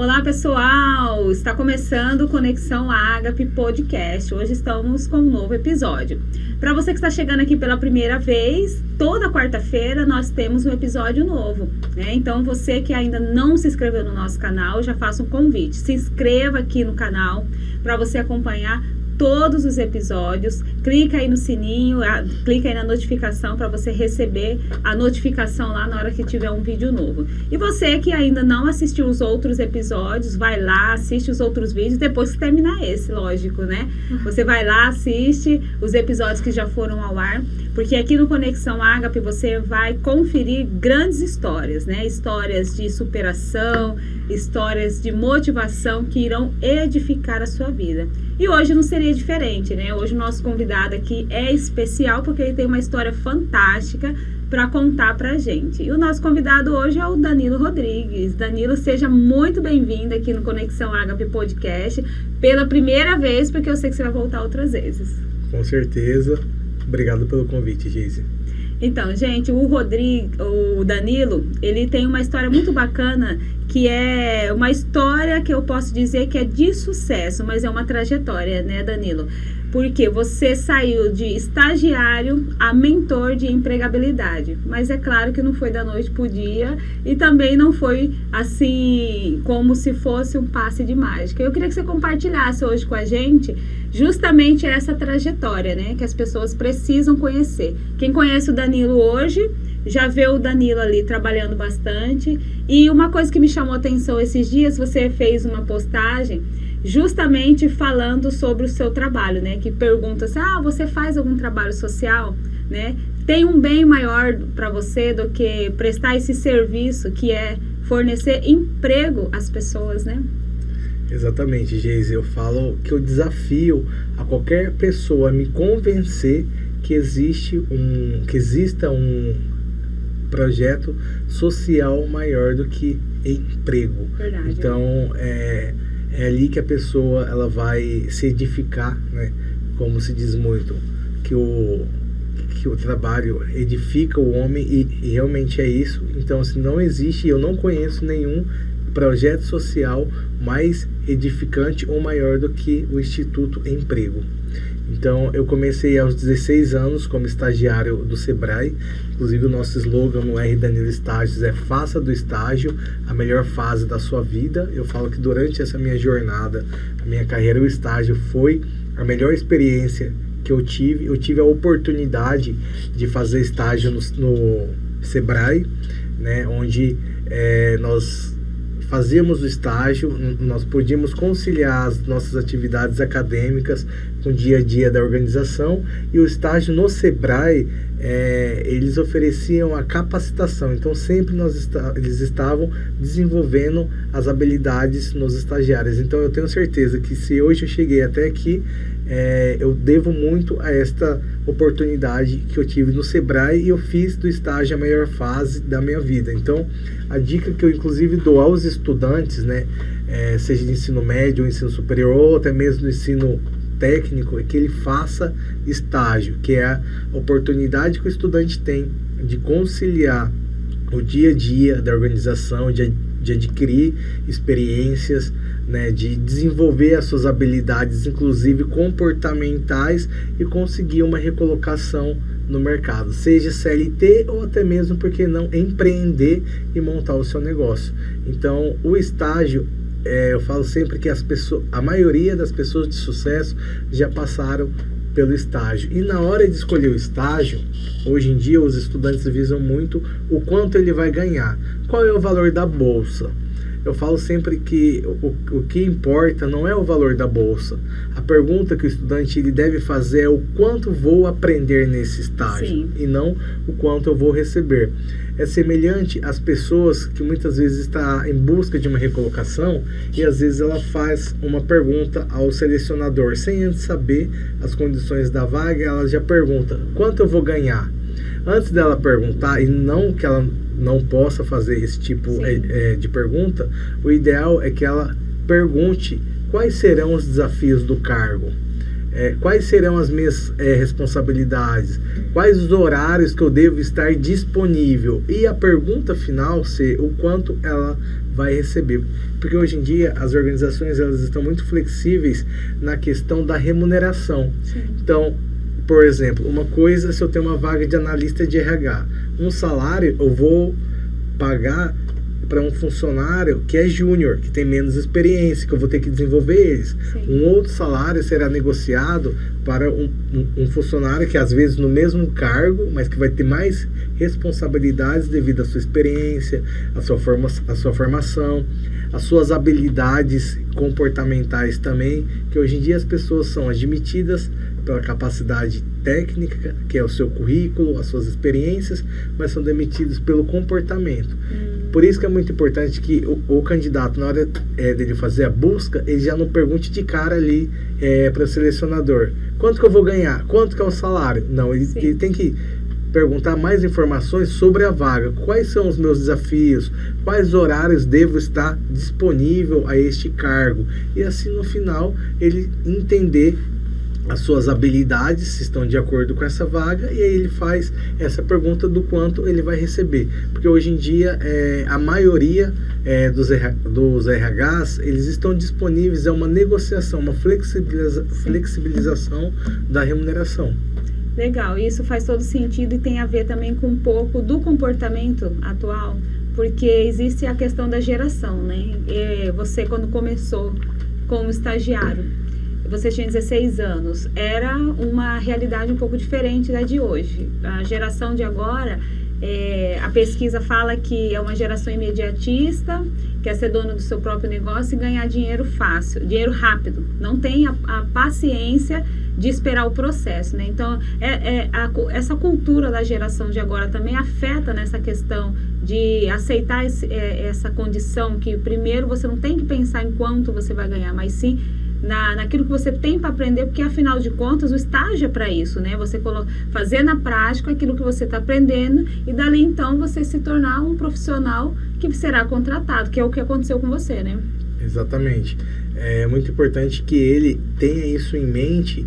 Olá, pessoal! Está começando o Conexão Ágape Podcast. Hoje estamos com um novo episódio. Para você que está chegando aqui pela primeira vez, toda quarta-feira nós temos um episódio novo, né? Então, você que ainda não se inscreveu no nosso canal, já faço um convite. Se inscreva aqui no canal para você acompanhar todos os episódios. Clica aí no sininho, clica aí na notificação para você receber a notificação lá na hora que tiver um vídeo novo. E você que ainda não assistiu os outros episódios, vai lá, assiste os outros vídeos, depois que terminar esse, lógico, né? Você vai lá, assiste os episódios que já foram ao ar, porque aqui no Conexão Ágape você vai conferir grandes histórias, né? Histórias de superação, histórias de motivação que irão edificar a sua vida. E hoje não seria diferente, né? Hoje o nosso convidado aqui é especial porque ele tem uma história fantástica para contar pra gente. E o nosso convidado hoje é o Danilo Rodrigues. Danilo, seja muito bem-vindo aqui no Conexão Ágape Podcast pela primeira vez, porque eu sei que você vai voltar outras vezes. Com certeza. Obrigado pelo convite, Geise. Então, gente, o Danilo, ele tem uma história muito bacana, que é uma história que eu posso dizer que é de sucesso, mas é uma trajetória, né, Danilo? Porque você saiu de estagiário a mentor de empregabilidade. Mas é claro que não foi da noite pro dia e também não foi assim como se fosse um passe de mágica. Eu queria que você compartilhasse hoje com a gente justamente essa trajetória, né? Que as pessoas precisam conhecer. Quem conhece o Danilo hoje já vê o Danilo ali trabalhando bastante. E uma coisa que me chamou a atenção esses dias, você fez uma postagem justamente falando sobre o seu trabalho, né? Que pergunta assim, você faz algum trabalho social, né? Tem um bem maior para você do que prestar esse serviço, que é fornecer emprego às pessoas, né? Exatamente, Geise. Eu falo que eu desafio a qualquer pessoa a me convencer que exista um projeto social maior do que emprego. Verdade. Então, é ali que a pessoa ela vai se edificar, né? Como se diz muito, que o trabalho edifica o homem e realmente é isso. Então, se não existe, eu não conheço nenhum projeto social mais edificante ou maior do que o Instituto Emprego. Então, eu comecei aos 16 anos como estagiário do Sebrae. Inclusive, o nosso slogan no R Danilo Estágios é faça do estágio a melhor fase da sua vida. Eu falo que durante essa minha jornada, a minha carreira, o estágio foi a melhor experiência que eu tive. Eu tive a oportunidade de fazer estágio no Sebrae, né, onde nós fazíamos o estágio, nós podíamos conciliar as nossas atividades acadêmicas com o dia a dia da organização, e o estágio no Sebrae, eles ofereciam a capacitação, então sempre eles estavam desenvolvendo as habilidades nos estagiários. Então eu tenho certeza que se hoje eu cheguei até aqui, eu devo muito a esta oportunidade que eu tive no Sebrae, e eu fiz do estágio a melhor fase da minha vida. Então, a dica que eu inclusive dou aos estudantes, né, seja de ensino médio ou ensino superior, ou até mesmo do ensino técnico, é que ele faça estágio, que é a oportunidade que o estudante tem de conciliar o dia a dia da organização, de adquirir experiências, né, de desenvolver as suas habilidades, inclusive comportamentais, e conseguir uma recolocação no mercado, seja CLT ou até mesmo, porque não, empreender e montar o seu negócio. Então, o estágio, eu falo sempre que a maioria das pessoas de sucesso já passaram pelo estágio. E na hora de escolher o estágio, hoje em dia os estudantes visam muito o quanto ele vai ganhar. Qual é o valor da bolsa? Eu falo sempre que o que importa não é o valor da bolsa. A pergunta que o estudante ele deve fazer é o quanto vou aprender nesse estágio. Sim. E não o quanto eu vou receber. É semelhante às pessoas que muitas vezes estão em busca de uma recolocação, e às vezes ela faz uma pergunta ao selecionador sem antes saber as condições da vaga. Ela já pergunta quanto eu vou ganhar. Antes dela perguntar, e não que ela não possa fazer esse tipo de pergunta, o ideal é que ela pergunte quais serão os desafios do cargo. quais serão as minhas responsabilidades, quais os horários que eu devo estar disponível, e a pergunta final ser o quanto ela vai receber, porque hoje em dia as organizações elas estão muito flexíveis na questão da remuneração. Sim. Então, por exemplo, uma coisa, se eu tenho uma vaga de analista de RH, um salário eu vou pagar para um funcionário que é júnior, que tem menos experiência, que eu vou ter que desenvolver eles. Sim. Um outro salário será negociado para um funcionário que às vezes no mesmo cargo, mas que vai ter mais responsabilidades devido à sua experiência, à sua formação, às suas habilidades comportamentais também, que hoje em dia as pessoas são admitidas pela capacidade técnica, que é o seu currículo, as suas experiências, mas são demitidos pelo comportamento. Por isso que é muito importante que o candidato, na hora dele fazer a busca, ele já não pergunte de cara ali para o selecionador: quanto que eu vou ganhar? Quanto que é o salário? Não, ele tem que perguntar mais informações sobre a vaga. Quais são os meus desafios? Quais horários devo estar disponível a este cargo? E assim, no final, ele entender as suas habilidades, se estão de acordo com essa vaga, e aí ele faz essa pergunta do quanto ele vai receber. Porque hoje em dia, a maioria dos RHs, eles estão disponíveis a uma negociação, uma flexibilização da remuneração. Legal, isso faz todo sentido e tem a ver também com um pouco do comportamento atual, porque existe a questão da geração, né? Você, quando começou como estagiário, você tinha 16 anos, era uma realidade um pouco diferente da de hoje. A geração de agora, a pesquisa fala que é uma geração imediatista, quer ser dono do seu próprio negócio e ganhar dinheiro fácil, dinheiro rápido. Não tem a paciência de esperar o processo, né? Então, essa cultura da geração de agora também afeta nessa questão de aceitar essa condição que primeiro você não tem que pensar em quanto você vai ganhar, mas sim naquilo que você tem para aprender, porque afinal de contas o estágio é para isso, né? Você fazer na prática aquilo que você está aprendendo e dali então você se tornar um profissional que será contratado, que é o que aconteceu com você, né? Exatamente. É muito importante que ele tenha isso em mente.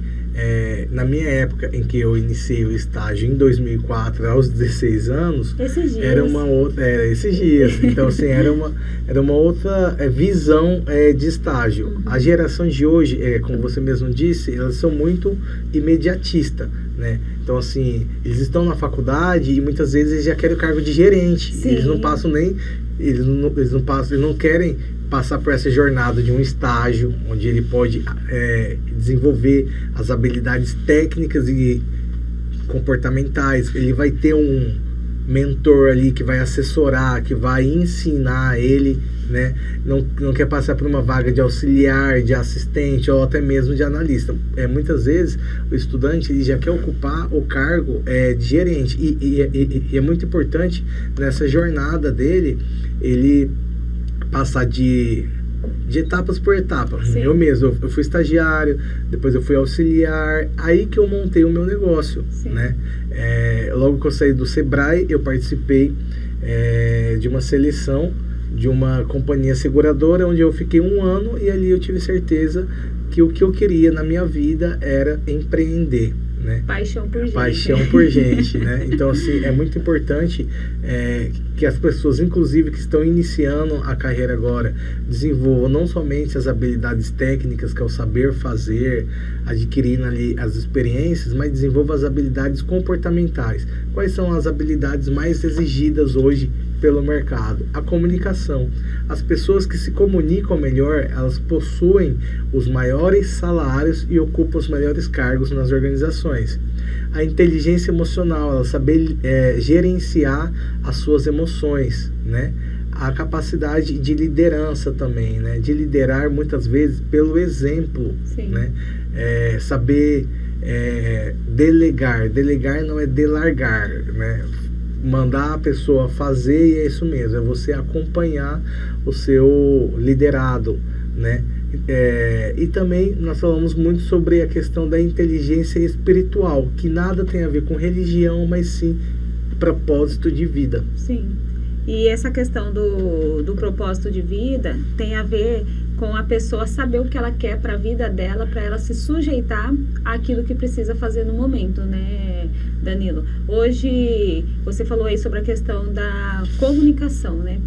Na minha época em que eu iniciei o estágio em 2004, aos 16 anos, esses dias. Era uma outra, esses dias. Então, assim, era uma outra visão de estágio. Uhum. A geração de hoje, como você mesmo disse, elas são muito imediatistas, né? Então, assim, eles estão na faculdade e muitas vezes eles já querem o cargo de gerente. Sim. Eles não passam nem, eles não querem passar por essa jornada de um estágio onde ele pode desenvolver as habilidades técnicas e comportamentais. Ele vai ter um mentor ali que vai assessorar, que vai ensinar ele, né? Não quer passar por uma vaga de auxiliar, de assistente ou até mesmo de analista. Muitas vezes o estudante ele já quer ocupar o cargo de gerente e é muito importante nessa jornada dele ele passar de etapas por etapa. Sim. Eu mesmo, eu fui estagiário, depois eu fui auxiliar, aí que eu montei o meu negócio, né? Logo que eu saí do Sebrae, eu participei de uma seleção de uma companhia seguradora, onde eu fiquei 1 ano e ali eu tive certeza que o que eu queria na minha vida era empreender, né? Paixão por gente. Paixão por gente, né? Então, assim, é muito importante que as pessoas, inclusive, que estão iniciando a carreira agora, desenvolvam não somente as habilidades técnicas, que é o saber fazer, adquirindo ali as experiências, mas desenvolvam as habilidades comportamentais. Quais são as habilidades mais exigidas hoje pelo mercado? A comunicação. As pessoas que se comunicam melhor, elas possuem os maiores salários e ocupam os melhores cargos nas organizações. A inteligência emocional, ela saber gerenciar as suas emoções, né? A capacidade de liderança também, né? De liderar muitas vezes pelo exemplo. Sim. Né? Saber delegar. Delegar não é delargar, né? Mandar a pessoa fazer e é isso mesmo, é você acompanhar o seu liderado, né? E também nós falamos muito sobre a questão da inteligência espiritual, que nada tem a ver com religião, mas sim propósito de vida. Sim. E essa questão do propósito de vida tem a ver com a pessoa saber o que ela quer para a vida dela, para ela se sujeitar àquilo que precisa fazer no momento, né, Danilo? Hoje, você falou aí sobre a questão da comunicação, né?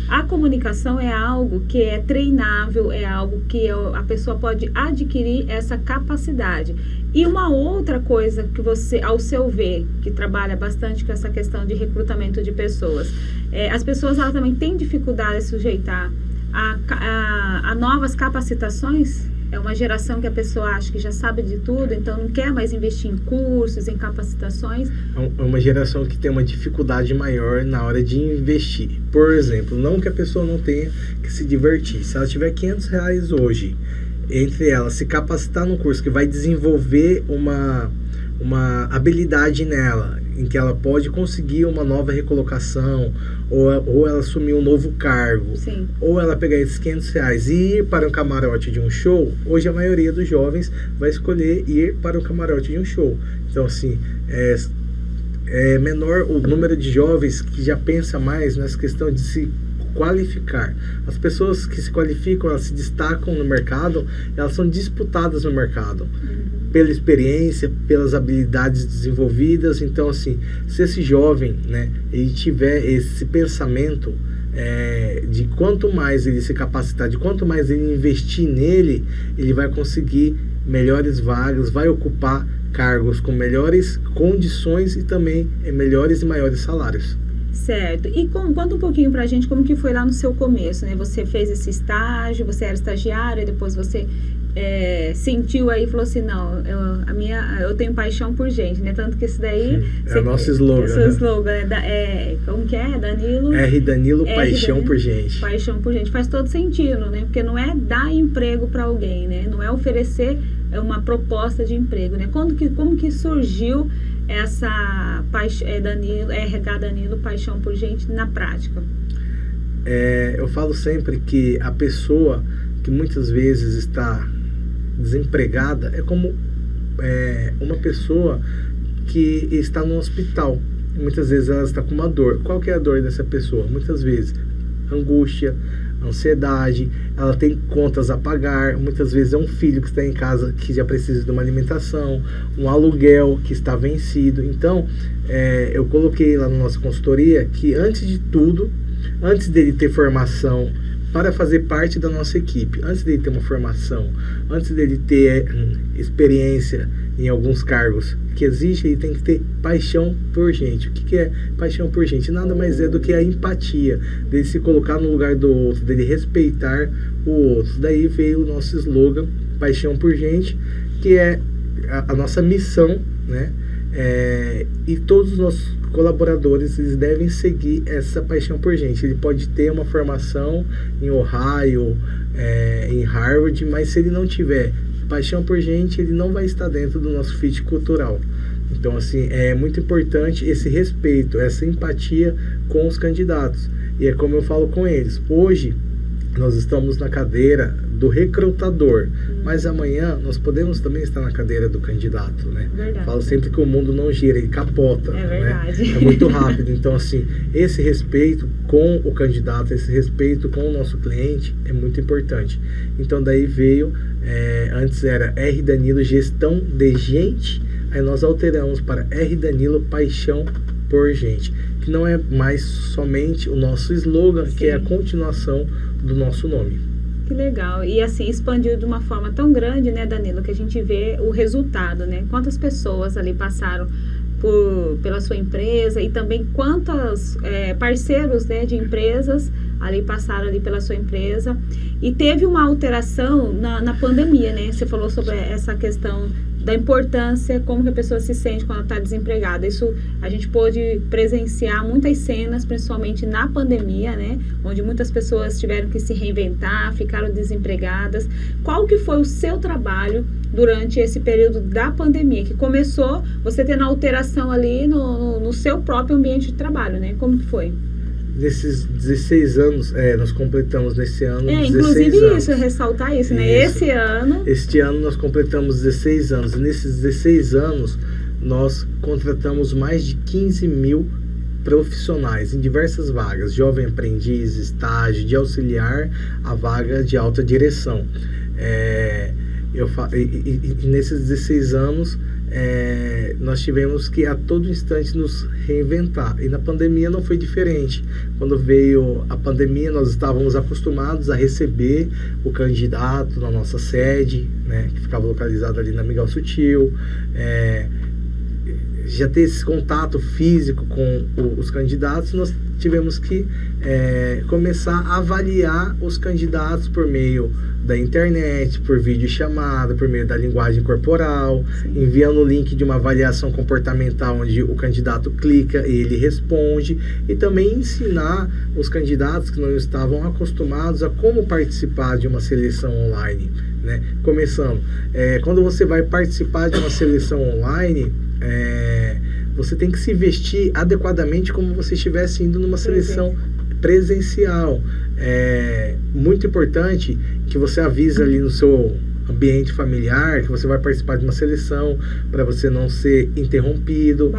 A comunicação é algo que é treinável, é algo que a pessoa pode adquirir essa capacidade. E uma outra coisa que você, ao seu ver, que trabalha bastante com essa questão de recrutamento de pessoas, as pessoas elas também têm dificuldade de sujeitar a novas capacitações. É uma geração que a pessoa acha que já sabe de tudo, então não quer mais investir em cursos, em capacitações. É uma geração que tem uma dificuldade maior na hora de investir. Por exemplo, não que a pessoa não tenha que se divertir. Se ela tiver R$500 hoje, entre ela se capacitar num curso que vai desenvolver uma habilidade nela, em que ela pode conseguir uma nova recolocação, ou ela assumir um novo cargo, Sim. ou ela pegar esses R$500 e ir para um camarote de um show. Hoje a maioria dos jovens vai escolher ir para o camarote de um show. Então, assim, é menor o número de jovens que já pensa mais nessa questão de se qualificar. As pessoas que se qualificam, elas se destacam no mercado, elas são disputadas no mercado. Pela experiência, pelas habilidades desenvolvidas. Então, assim, se esse jovem, né, ele tiver esse pensamento de quanto mais ele se capacitar, de quanto mais ele investir nele, ele vai conseguir melhores vagas, vai ocupar cargos com melhores condições e também melhores e maiores salários. Certo. E conta um pouquinho pra gente como que foi lá no seu começo, né? Você fez esse estágio, você era estagiária, depois você sentiu aí e falou assim, não, eu tenho paixão por gente, né? Tanto que isso daí... É o nosso slogan. É o seu slogan, como que é? Danilo? Danilo, paixão por gente. Paixão por gente. Faz todo sentido, né? Porque não é dar emprego para alguém, né? Não é oferecer uma proposta de emprego, né? Como que surgiu essa RH Danilo, paixão por gente na prática? Eu falo sempre que a pessoa que muitas vezes está desempregada é como uma pessoa que está no hospital. Muitas vezes ela está com uma dor. Qual que é a dor dessa pessoa? Muitas vezes angústia, ansiedade, ela tem contas a pagar, muitas vezes é um filho que está em casa que já precisa de uma alimentação, um aluguel que está vencido. Então, eu coloquei lá na nossa consultoria que antes de tudo, antes dele ter formação para fazer parte da nossa equipe, antes dele ter uma formação, antes dele ter experiência em alguns cargos que existe, ele tem que ter paixão por gente. O que é paixão por gente? Nada mais é do que a empatia, dele se colocar no lugar do outro, dele respeitar o outro. Daí veio o nosso slogan, paixão por gente, que é a nossa missão, né? E todos os nossos colaboradores, eles devem seguir essa paixão por gente. Ele pode ter uma formação em Ohio, em Harvard, mas se ele não tiver paixão por gente, ele não vai estar dentro do nosso fit cultural. Então, assim, é muito importante esse respeito, essa empatia com os candidatos. E é como eu falo com eles. Hoje, nós estamos na cadeira do recrutador, mas amanhã nós podemos também estar na cadeira do candidato, né? Verdade. Falo sempre que o mundo não gira, ele capota. É verdade. Né? É muito rápido. Então, assim, esse respeito com o candidato, esse respeito com o nosso cliente é muito importante. Então, daí veio, antes era R Danilo, gestão de gente, aí nós alteramos para R Danilo, paixão por gente, que não é mais somente o nosso slogan, Sim. que é a continuação do nosso nome. Que legal. E assim, expandiu de uma forma tão grande, né, Danilo, que a gente vê o resultado, né? Quantas pessoas ali passaram pela sua empresa e também quantos parceiros, né, de empresas ali passaram ali pela sua empresa. E teve uma alteração na pandemia, né? Você falou sobre essa questão da importância, como que a pessoa se sente quando está desempregada. Isso a gente pôde presenciar muitas cenas, principalmente na pandemia, né? Onde muitas pessoas tiveram que se reinventar, ficaram desempregadas. Qual que foi o seu trabalho durante esse período da pandemia? Que começou você tendo alteração ali no seu próprio ambiente de trabalho, né? Como que foi? Nesses 16 anos, nós completamos nesse ano 16 inclusive anos. Isso, ressaltar isso, né? Isso. Este ano nós completamos 16 anos. E nesses 16 anos, nós contratamos mais de 15 mil profissionais em diversas vagas, jovem aprendiz, estágio, de auxiliar, a vaga de alta direção. Nesses 16 anos, nós tivemos que a todo instante nos reinventar, e na pandemia não foi diferente. Quando veio a pandemia, nós estávamos acostumados a receber o candidato na nossa sede, né, que ficava localizada ali na Miguel Sutil, já ter esse contato físico com os candidatos. Nós tivemos que começar a avaliar os candidatos por meio da internet, por videochamada, por meio da linguagem corporal, enviando o link de uma avaliação comportamental onde o candidato clica e ele responde, e também ensinar os candidatos que não estavam acostumados a como participar de uma seleção online, né? Começando, quando você vai participar de uma seleção online, você tem que se vestir adequadamente como você estivesse indo numa seleção presencial. É muito importante que você avise ali no seu ambiente familiar que você vai participar de uma seleção, para você não ser interrompido.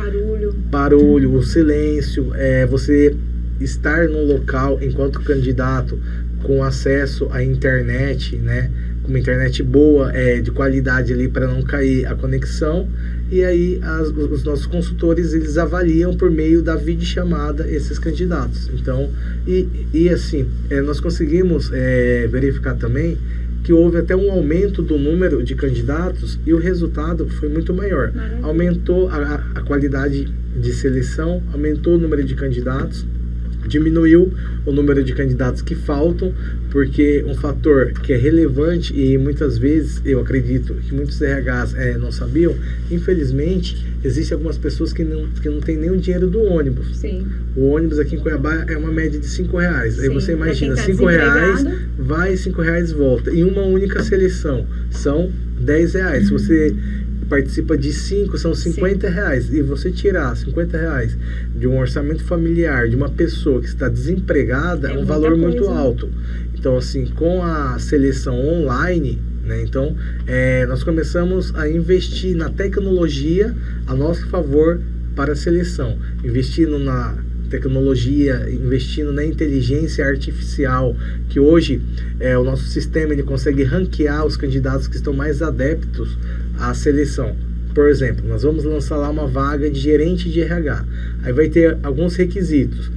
Barulho, o silêncio, você estar num local enquanto candidato com acesso à internet, né? Com uma internet boa, de qualidade ali, para não cair a conexão. E aí os nossos consultores, eles avaliam por meio da videochamada esses candidatos. Então, assim, nós conseguimos verificar também que houve até um aumento do número de candidatos e o resultado foi muito maior. Aumentou a qualidade de seleção, aumentou o número de candidatos, diminuiu o número de candidatos que faltam, porque um fator que é relevante e muitas vezes eu acredito que muitos RHs não sabiam, infelizmente, existem algumas pessoas que não tem nem o dinheiro do ônibus. Sim. O ônibus aqui em Cuiabá é uma média de R$5. Sim. Aí você imagina, tá R$5 vai, R$5 volta. Em uma única seleção, são R$10. Se você participa de 5, são R$50. E você tirar R$50 de um orçamento familiar de uma pessoa que está desempregada é um valor muito alto. Então, assim, com a seleção online, né, então, nós começamos a investir na tecnologia a nosso favor para a seleção, investindo na tecnologia, investindo na inteligência artificial, que hoje o nosso sistema ele consegue ranquear os candidatos que estão mais adeptos à seleção. Por exemplo, nós vamos lançar lá uma vaga de gerente de RH. Aí vai ter alguns requisitos: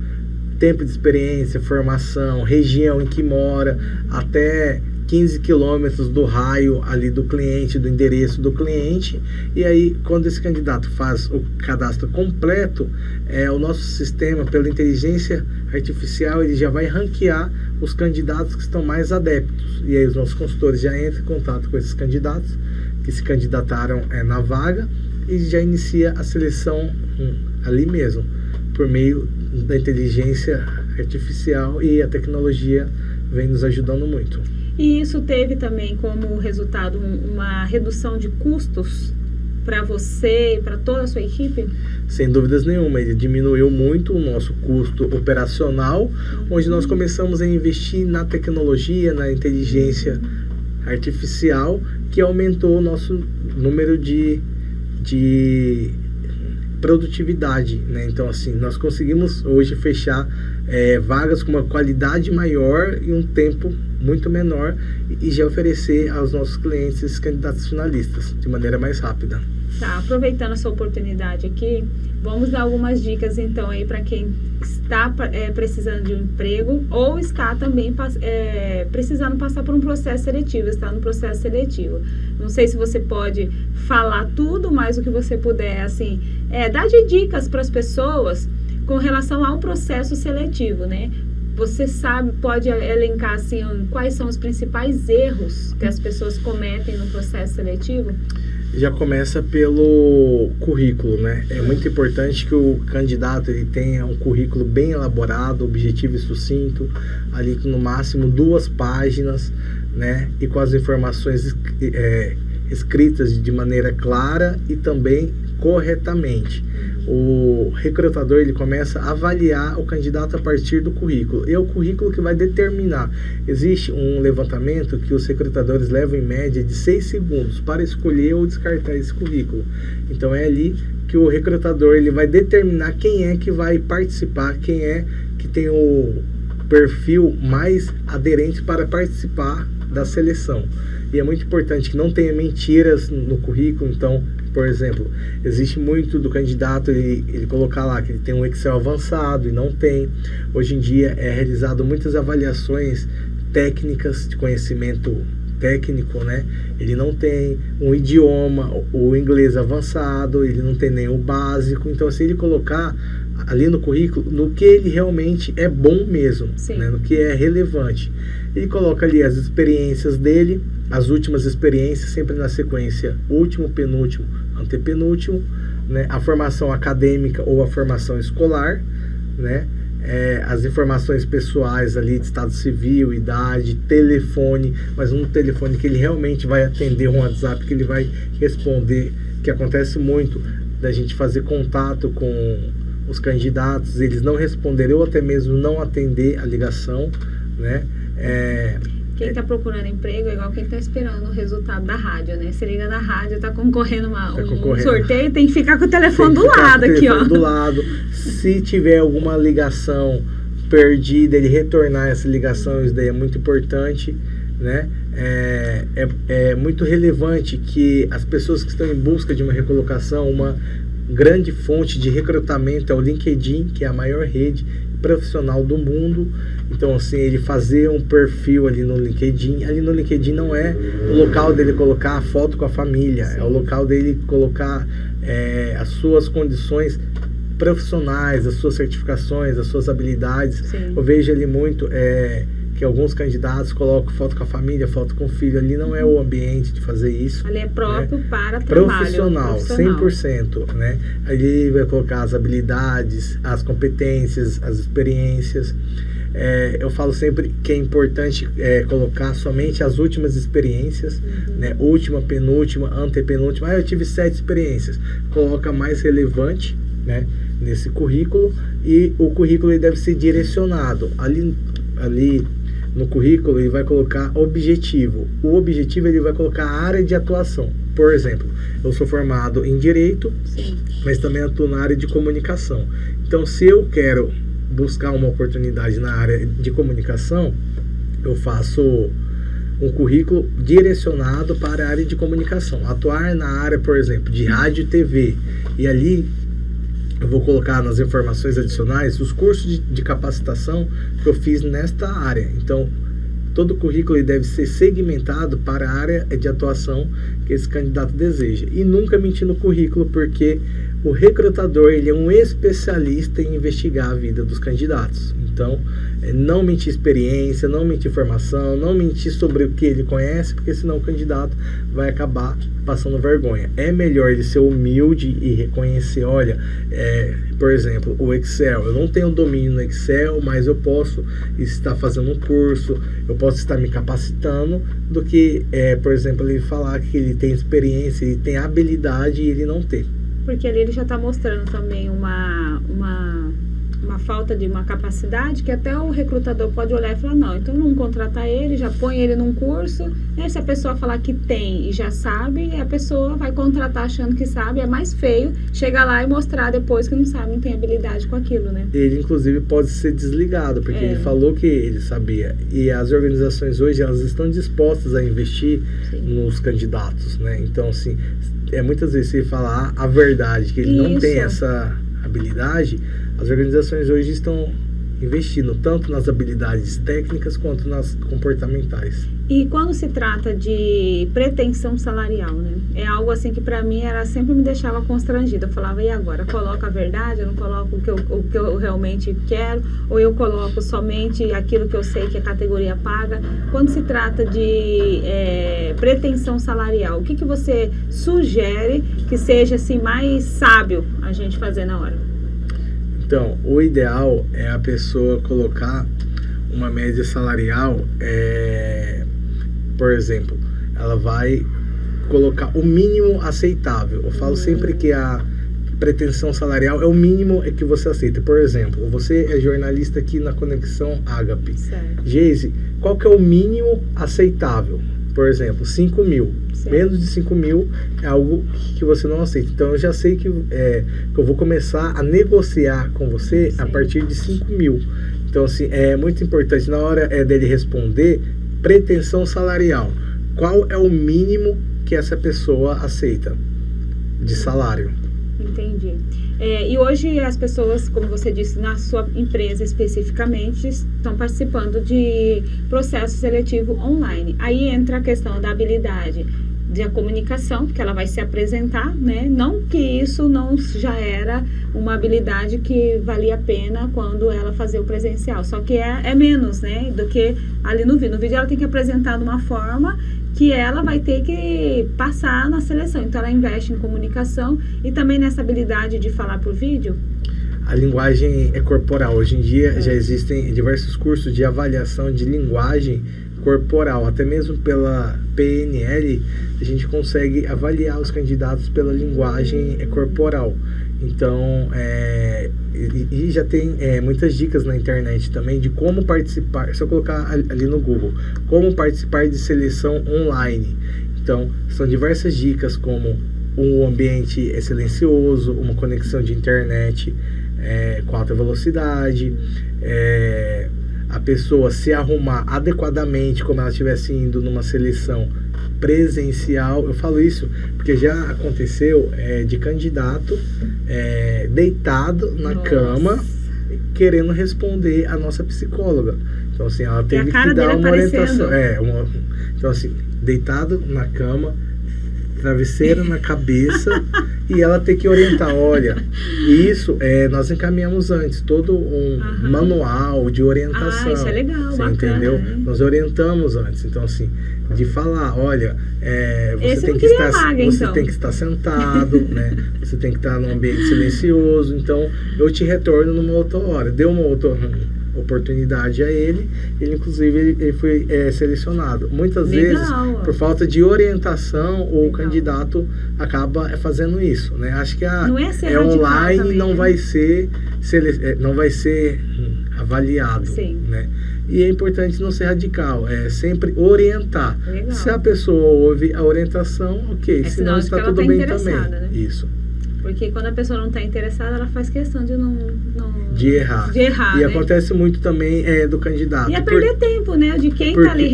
tempo de experiência, formação, região em que mora, até 15 quilômetros do raio ali do cliente, do endereço do cliente. E aí, quando esse candidato faz o cadastro completo, o nosso sistema, pela inteligência artificial, ele já vai ranquear os candidatos que estão mais adeptos. E aí os nossos consultores já entram em contato com esses candidatos que se candidataram na vaga e já inicia a seleção ali mesmo, por meio da inteligência artificial, e a tecnologia vem nos ajudando muito. E isso teve também como resultado uma redução de custos para você e para toda a sua equipe? Sem dúvidas nenhuma, ele diminuiu muito o nosso custo operacional, onde nós começamos a investir na tecnologia, na inteligência artificial, que aumentou o nosso número de produtividade, né? Então, assim, nós conseguimos hoje fechar vagas com uma qualidade maior e um tempo muito menor, e já oferecer aos nossos clientes esses candidatos finalistas de maneira mais rápida. Tá, aproveitando essa oportunidade aqui, vamos dar algumas dicas então aí para quem está precisando de um emprego ou está também precisando passar por um processo seletivo, está no processo seletivo. Não sei se você pode falar tudo, mas o que você puder, assim, dar de dicas para as pessoas com relação ao processo seletivo, né? Você pode elencar assim quais são os principais erros que as pessoas cometem no processo seletivo? Já começa pelo currículo, né? É muito importante que o candidato ele tenha um currículo bem elaborado, objetivo e sucinto, ali com no máximo 2 páginas, né? E com as informações escritas de maneira clara e também corretamente. O recrutador ele começa a avaliar o candidato a partir do currículo. E é o currículo que vai determinar. Existe um levantamento que os recrutadores levam em média de 6 segundos para escolher ou descartar esse currículo. Então é ali que o recrutador ele vai determinar quem é que vai participar, quem é que tem o perfil mais aderente para participar da seleção. E é muito importante que não tenha mentiras no currículo. Então, por exemplo, existe muito do candidato ele colocar lá que ele tem um Excel avançado e não tem. Hoje em dia é realizado muitas avaliações técnicas de conhecimento técnico, né? Ele não tem um idioma, o inglês avançado, ele não tem nem o básico. Então, se ele colocar ali no currículo, no que ele realmente é bom mesmo, né? No que é relevante, ele coloca ali as experiências dele, as últimas experiências, sempre na sequência último, penúltimo, antepenúltimo, né? A formação acadêmica ou a formação escolar, né? As informações pessoais ali de estado civil, idade, telefone, mas um telefone que ele realmente vai atender, um WhatsApp que ele vai responder, que acontece muito da gente fazer contato com os candidatos, eles não responderem ou até mesmo não atender a ligação, né? Quem está procurando emprego é igual quem está esperando o resultado da rádio, né? Você liga na rádio, está concorrendo um sorteio, tem que ficar com o telefone do lado aqui, ó. Do lado. Se tiver alguma ligação perdida, ele retornar essa ligação, isso daí é muito importante, né? É muito relevante que as pessoas que estão em busca de uma recolocação, uma grande fonte de recrutamento é o LinkedIn, que é a maior rede profissional do mundo. Então, assim, ele fazer um perfil ali no LinkedIn. Ali no LinkedIn não é o local dele colocar a foto com a família. Sim. É o local dele colocar as suas condições profissionais, as suas certificações, as suas habilidades. Sim. Eu vejo ali muito que alguns candidatos colocam foto com a família, foto com o filho. Ali não é o ambiente de fazer isso. Ali é próprio, né? Para trabalho. Profissional, 100%. Né? Ali vai colocar as habilidades, as competências, as experiências. Eu falo sempre que é importante colocar somente as últimas experiências, né? Última, penúltima, antepenúltima. Eu tive 7 experiências. Coloca mais relevante, né? Nesse currículo, e o currículo ele deve ser direcionado. Ali no currículo ele vai colocar objetivo. O objetivo ele vai colocar a área de atuação. Por exemplo, eu sou formado em Direito, sim, mas também atuo na área de comunicação. Então, se eu quero buscar uma oportunidade na área de comunicação, eu faço um currículo direcionado para a área de comunicação. Atuar na área, por exemplo, de rádio e TV. E ali eu vou colocar nas informações adicionais os cursos de capacitação que eu fiz nesta área. Então, todo o currículo deve ser segmentado para a área de atuação que esse candidato deseja. E nunca mentir no currículo, porque o recrutador ele é um especialista em investigar a vida dos candidatos. Então, não mentir experiência, não mentir formação, não mentir sobre o que ele conhece, porque senão o candidato vai acabar passando vergonha. É melhor ele ser humilde e reconhecer, olha, por exemplo, o Excel. Eu não tenho domínio no Excel, mas eu posso estar fazendo um curso, eu posso estar me capacitando, do que, por exemplo, ele falar que ele tem experiência, ele tem habilidade e ele não tem. Porque ali ele já está mostrando também uma falta de uma capacidade que até o recrutador pode olhar e falar, não, então vamos contratar ele, já põe ele num curso, né? Se a pessoa falar que tem e já sabe, a pessoa vai contratar achando que sabe, é mais feio chegar lá e mostrar depois que não sabe, não tem habilidade com aquilo, né? Ele, inclusive, pode ser desligado, porque ele falou que ele sabia. E as organizações hoje, elas estão dispostas a investir, sim, nos candidatos, né? Então, assim, muitas vezes você falar a verdade, que ele não tem essa habilidade, as organizações hoje estão investindo tanto nas habilidades técnicas quanto nas comportamentais. E quando se trata de pretensão salarial, né? É algo assim que para mim sempre me deixava constrangida. Eu falava, e agora? Coloco a verdade? Eu não coloco o que eu realmente quero? Ou eu coloco somente aquilo que eu sei que a categoria paga? Quando se trata de pretensão salarial, o que você sugere que seja assim mais sábio a gente fazer na hora? Então, o ideal é a pessoa colocar uma média salarial, por exemplo, ela vai colocar o mínimo aceitável. Eu falo sempre que a pretensão salarial é o mínimo que você aceita. Por exemplo, você é jornalista aqui na Conexão Ágape. Geise, qual que é o mínimo aceitável? por exemplo, 5 mil. Certo. Menos de 5 mil é algo que você não aceita. Então eu já sei que eu vou começar a negociar com você a partir de 5 mil. Então assim, é muito importante na hora dele responder, pretensão salarial. Qual é o mínimo que essa pessoa aceita de salário? Entendi. E hoje as pessoas, como você disse, na sua empresa especificamente, estão participando de processo seletivo online. Aí entra a questão da habilidade da comunicação, que ela vai se apresentar, né? Não que isso não já era uma habilidade que valia a pena quando ela fazia o presencial, só que é menos, né? Do que ali no vídeo. No vídeo ela tem que apresentar de uma forma que ela vai ter que passar na seleção. Então ela investe em comunicação e também nessa habilidade de falar por vídeo. A linguagem é corporal. Hoje em dia já existem diversos cursos de avaliação de linguagem corporal. Até mesmo pela PNL, a gente consegue avaliar os candidatos pela linguagem corporal. Então, e já tem muitas dicas na internet também de como participar. Se eu colocar ali no Google, como participar de seleção online. Então, são diversas dicas como um ambiente silencioso, uma conexão de internet com alta velocidade, a pessoa se arrumar adequadamente como ela estivesse indo numa seleção presencial. Eu falo isso porque já aconteceu de candidato deitado na cama querendo responder a nossa psicóloga. Então assim, ela teve que dar uma orientação. Então assim, deitado na cama, travesseiro na cabeça e ela tem que orientar, olha, isso nós encaminhamos antes, todo um manual de orientação. Isso é legal, você bacana, entendeu? Né? Nós orientamos antes, então assim, de falar, olha, você tem que estar sentado, né? Você tem que estar num ambiente silencioso, então eu te retorno numa outra hora. Deu uma outra oportunidade a ele inclusive ele foi selecionado. Muitas vezes, por falta de orientação, o candidato acaba fazendo isso, né? Acho que online também, não, né? não vai ser avaliado. Sim. Né? E é importante não ser radical, sempre orientar. Legal. Se a pessoa ouve a orientação, ok, senão está tudo bem também. Né? Isso. Porque quando a pessoa não está interessada, ela faz questão de de errar. E né? Acontece muito também do candidato. E perder tempo, né? De quem está ali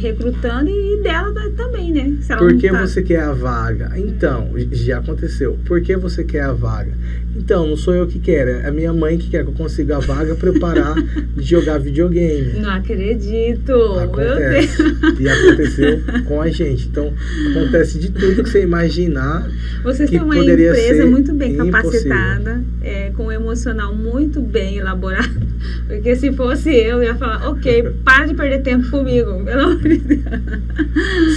recrutando e dela também, né? Se ela por que você quer a vaga? Então, já aconteceu. Por que você quer a vaga? Então, não sou eu que quero, é a minha mãe que quer que eu consiga a vaga para eu parar de jogar videogame. Não acredito! Acontece. Meu Deus. E aconteceu com a gente. Então, acontece de tudo que você imaginar. Vocês que têm uma poderia empresa muito bem impossível. Capacitada, com um emocional muito bem elaborado. Porque se fosse eu ia falar, ok, para de perder tempo comigo, pelo amor de Deus.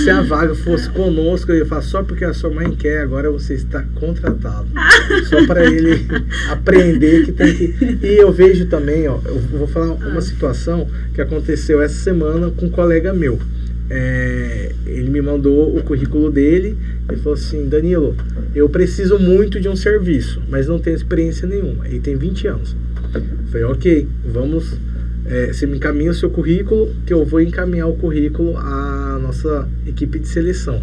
Se a vaga fosse conosco, eu ia falar, só porque a sua mãe quer, agora você está contratado. Só para ele aprender que tem que... E eu vejo também, eu vou falar uma situação que aconteceu essa semana com um colega meu. Ele me mandou o currículo dele e falou assim, Danilo, eu preciso muito de um serviço, mas não tenho experiência nenhuma. Ele tem 20 anos. Eu falei, ok, vamos... você me encaminha o seu currículo, que eu vou encaminhar o currículo à nossa equipe de seleção.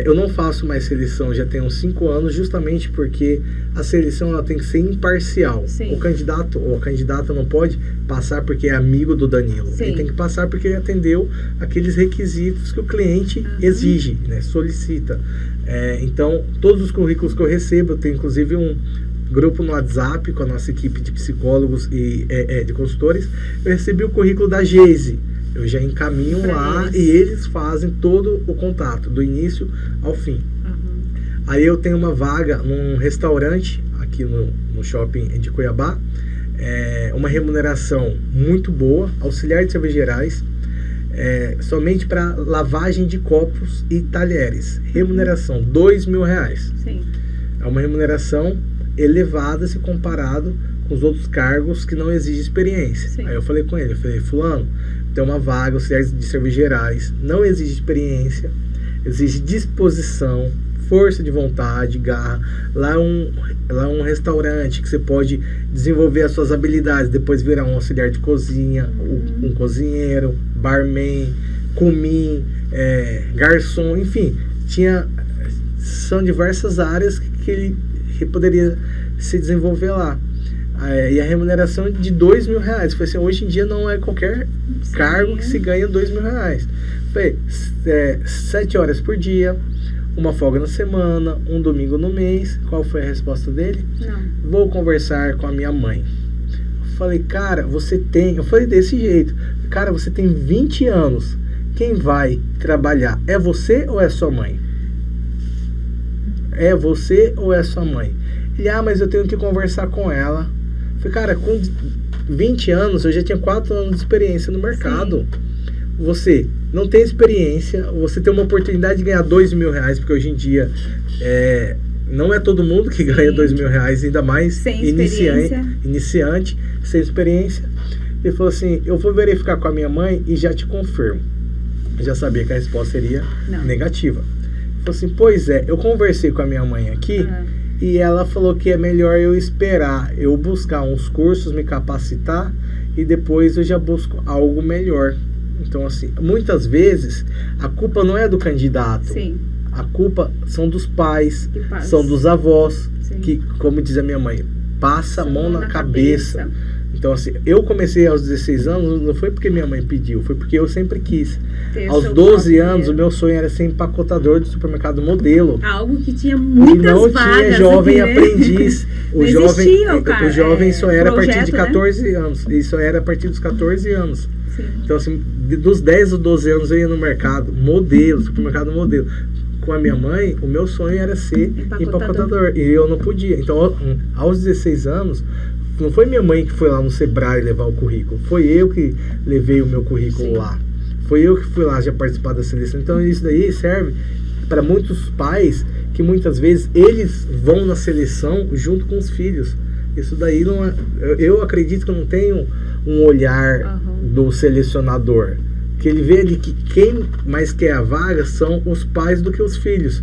Eu não faço mais seleção, já tem uns 5 anos, justamente porque a seleção ela tem que ser imparcial. Sim. O candidato ou a candidata não pode passar porque é amigo do Danilo. Sim. Ele tem que passar porque ele atendeu aqueles requisitos que o cliente exige, né, solicita. Então, todos os currículos que eu recebo, eu tenho inclusive um grupo no WhatsApp com a nossa equipe de psicólogos e de consultores. Eu recebi o currículo da Geise. Eu já encaminho lá e eles fazem todo o contato, do início ao fim. Aí eu tenho uma vaga num restaurante aqui no shopping de Cuiabá, uma remuneração muito boa, auxiliar de cervejeirais, somente para lavagem de copos e talheres. Remuneração R$2.000. Sim. É uma remuneração elevada se comparado com os outros cargos que não exigem experiência. Sim. Aí eu falei com ele, fulano, tem uma vaga, auxiliar de cervejeirais, não exige experiência, exige disposição, força de vontade, garra. Lá é um restaurante que você pode desenvolver as suas habilidades, depois virar um auxiliar de cozinha, um cozinheiro, barman, comim, garçom, enfim, são diversas áreas que ele poderia se desenvolver lá. E a remuneração é de R$2.000. Foi assim, hoje em dia não é qualquer cargo que se ganha R$2.000. Foi 7 horas por dia, uma folga na semana, um domingo no mês. Qual foi a resposta dele? Não. Vou conversar com a minha mãe. Eu falei, cara, eu falei desse jeito, cara, você tem 20 anos, quem vai trabalhar é você ou é sua mãe? É você ou é sua mãe? Ele, mas eu tenho que conversar com ela. Eu falei, cara, com 20 anos, eu já tinha 4 anos de experiência no mercado. Sim. Você não tem experiência, você tem uma oportunidade de ganhar R$2.000, porque hoje em dia não é todo mundo que ganha R$2.000, ainda mais sem iniciante, sem experiência. Ele falou assim, eu vou verificar com a minha mãe e já te confirmo. Eu já sabia que a resposta seria negativa. Ele falou assim, pois é, eu conversei com a minha mãe aqui e ela falou que é melhor eu esperar, eu buscar uns cursos, me capacitar e depois eu já busco algo melhor. Então, assim, muitas vezes a culpa não é do candidato. Sim. A culpa são dos pais, são dos avós, que, como diz a minha mãe, passa a mão na cabeça. Então, assim, eu comecei aos 16 anos, não foi porque minha mãe pediu, foi porque eu sempre quis. Aos 12 anos, o meu sonho era ser empacotador do supermercado Modelo. Algo que tinha muitas vagas. E não tinha jovem aqui, né? aprendiz. O jovem só era projeto, a partir de 14 anos. E só era a partir dos 14 anos. Sim. Então, assim, dos 10 ou 12 anos eu ia no mercado, supermercado Modelo. Com a minha mãe, o meu sonho era ser empacotador. E eu não podia. Então, aos 16 anos, não foi minha mãe que foi lá no Sebrae levar o currículo. Foi eu que levei o meu currículo lá. Foi eu que fui lá já participar da seleção. Então, isso daí serve para muitos pais que muitas vezes eles vão na seleção junto com os filhos. Isso daí não é... Eu acredito que não tem um olhar do selecionador. Que ele vê ali que quem mais quer a vaga são os pais do que os filhos.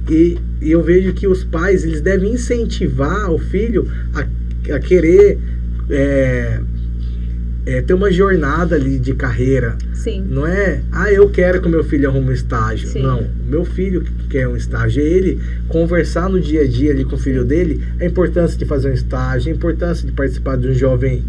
E eu vejo que os pais, eles devem incentivar o filho a querer ter uma jornada ali de carreira. Sim. Não é, eu quero que o meu filho arrume um estágio. Sim. Não, o meu filho quer um estágio. É ele conversar no dia a dia ali com o filho dele, a importância de fazer um estágio, a importância de participar de um jovem